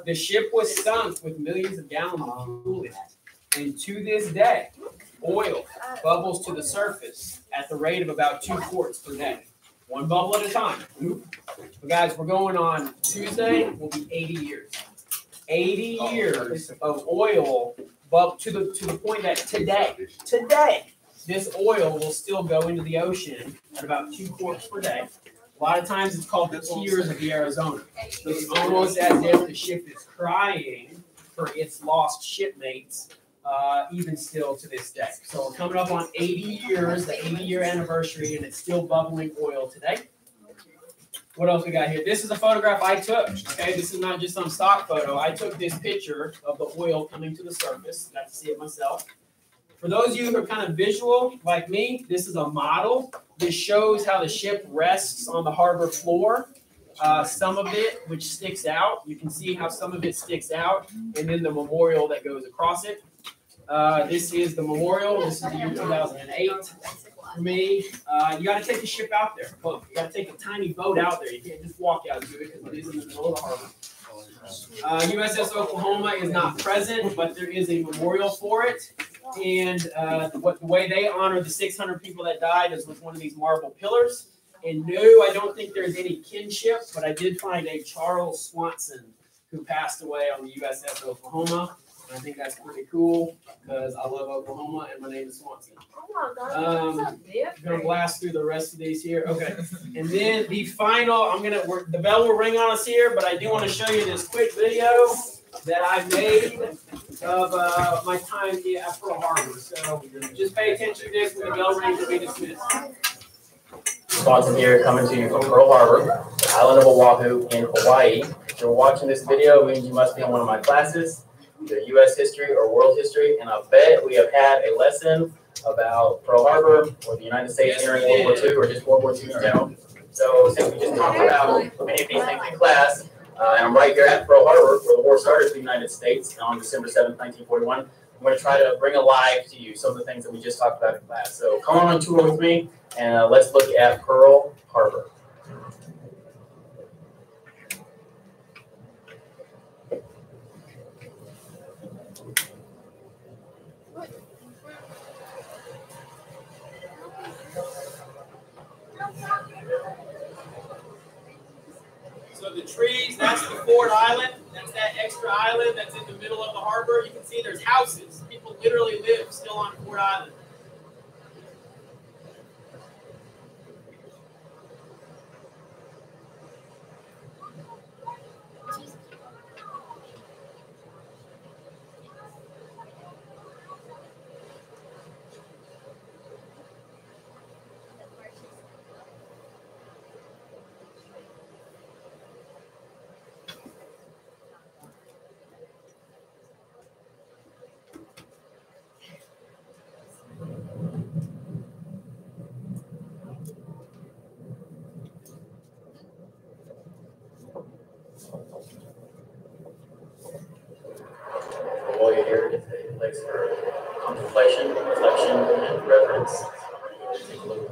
Speaker 1: The ship was sunk with millions of gallons of fuel in it. And to this day, oil bubbles to the surface at the rate of about 2 quarts per day. One bubble at a time. But guys, we're going on Tuesday, will be 80 years. 80 years of oil to the point that today, this oil will still go into the ocean at about 2 quarts per day. A lot of times it's called the tears of the Arizona. It's almost as if the ship is crying for its lost shipmates, even still to this day. So we're coming up on 80 years, the 80-year anniversary, and it's still bubbling oil today. What else we got here? This is a photograph I took. Okay, this is not just some stock photo. I took this picture of the oil coming to the surface. Got to see it myself. For those of you who are kind of visual like me, this is a model. This shows how the ship rests on the harbor floor. Some of it, which sticks out, you can see how some of it sticks out, and then the memorial that goes across it. This is the memorial. This is the year 2008. For me, you got to take the ship out there. Look, you got to take a tiny boat out there. You can't just walk out to it because it is in the middle of the harbor. USS Oklahoma is not present, but there is a memorial for it. And the way they honor the 600 people that died is with one of these marble pillars. And no, I don't think there's any kinship, but I did find a Charles Swanson who passed away on the USS Oklahoma. And I think that's pretty cool because I love Oklahoma and my name is Swanson.
Speaker 7: Oh my God,
Speaker 1: I'm gonna blast through the rest of these here. Okay, and then the final, the bell will ring on us here, but I do want to show you this quick video that I made of my time at Pearl Harbor. So just pay attention to this when the bell rings and be dismissed.
Speaker 9: Swanson here, coming to you from Pearl Harbor, the island of Oahu in Hawaii. If you're watching this video, it means you must be in one of my classes, either U.S. history or world history, and I bet we have had a lesson about Pearl Harbor or the United States entering World War II or just World War II in general. So since we just talked about many of these things in class, and I'm right here at Pearl Harbor where the war started for the United States on December 7th, 1941, I'm going to try to bring alive to you some of the things that we just talked about in class. So come on tour with me and let's look at Pearl Harbor.
Speaker 1: So the trees, that's the Ford Island. That's that extra island that's in the middle of the harbor. You can see there's houses. People literally live still on Ford Island.
Speaker 9: While you're here, it's a place for contemplation, reflection, and reverence. Take a look.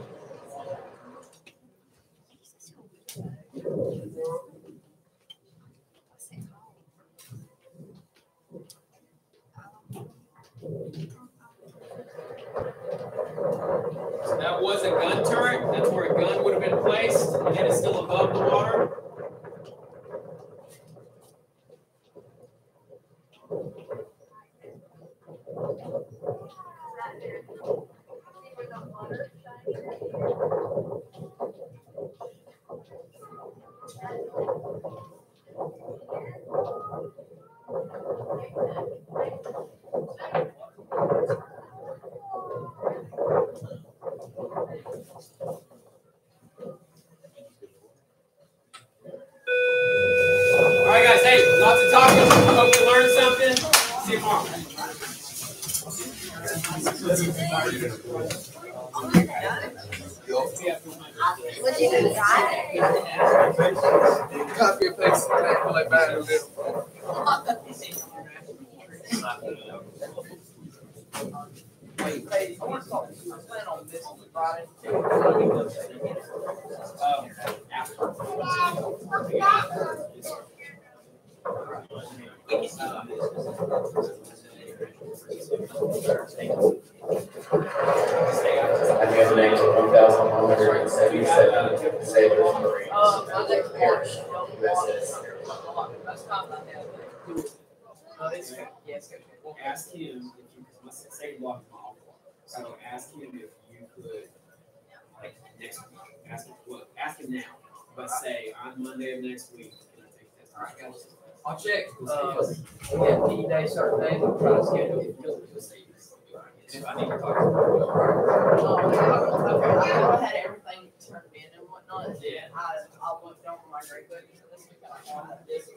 Speaker 1: So that was a gun turret. That's where a gun would have been placed, and it is still above the water. All right, guys. Hey, lots of talking. I hope you learned something. See you tomorrow.
Speaker 5: What'd you do,
Speaker 3: Copy and paste that like that.
Speaker 9: I have the names of 1,177 sailors and Marines who perished on USS.
Speaker 1: Ask him if you, let's say you walk tomorrow. So ask him if you could, like next week. Ask him now. But say on Monday of next week, can I take this?
Speaker 2: All right, guys. I'll check. We get D-Day certain days. I'll try to schedule it.
Speaker 1: If I need to talk to
Speaker 2: I had everything turned in and whatnot.
Speaker 1: Yeah.
Speaker 2: I looked over my grade book for this week and I found that this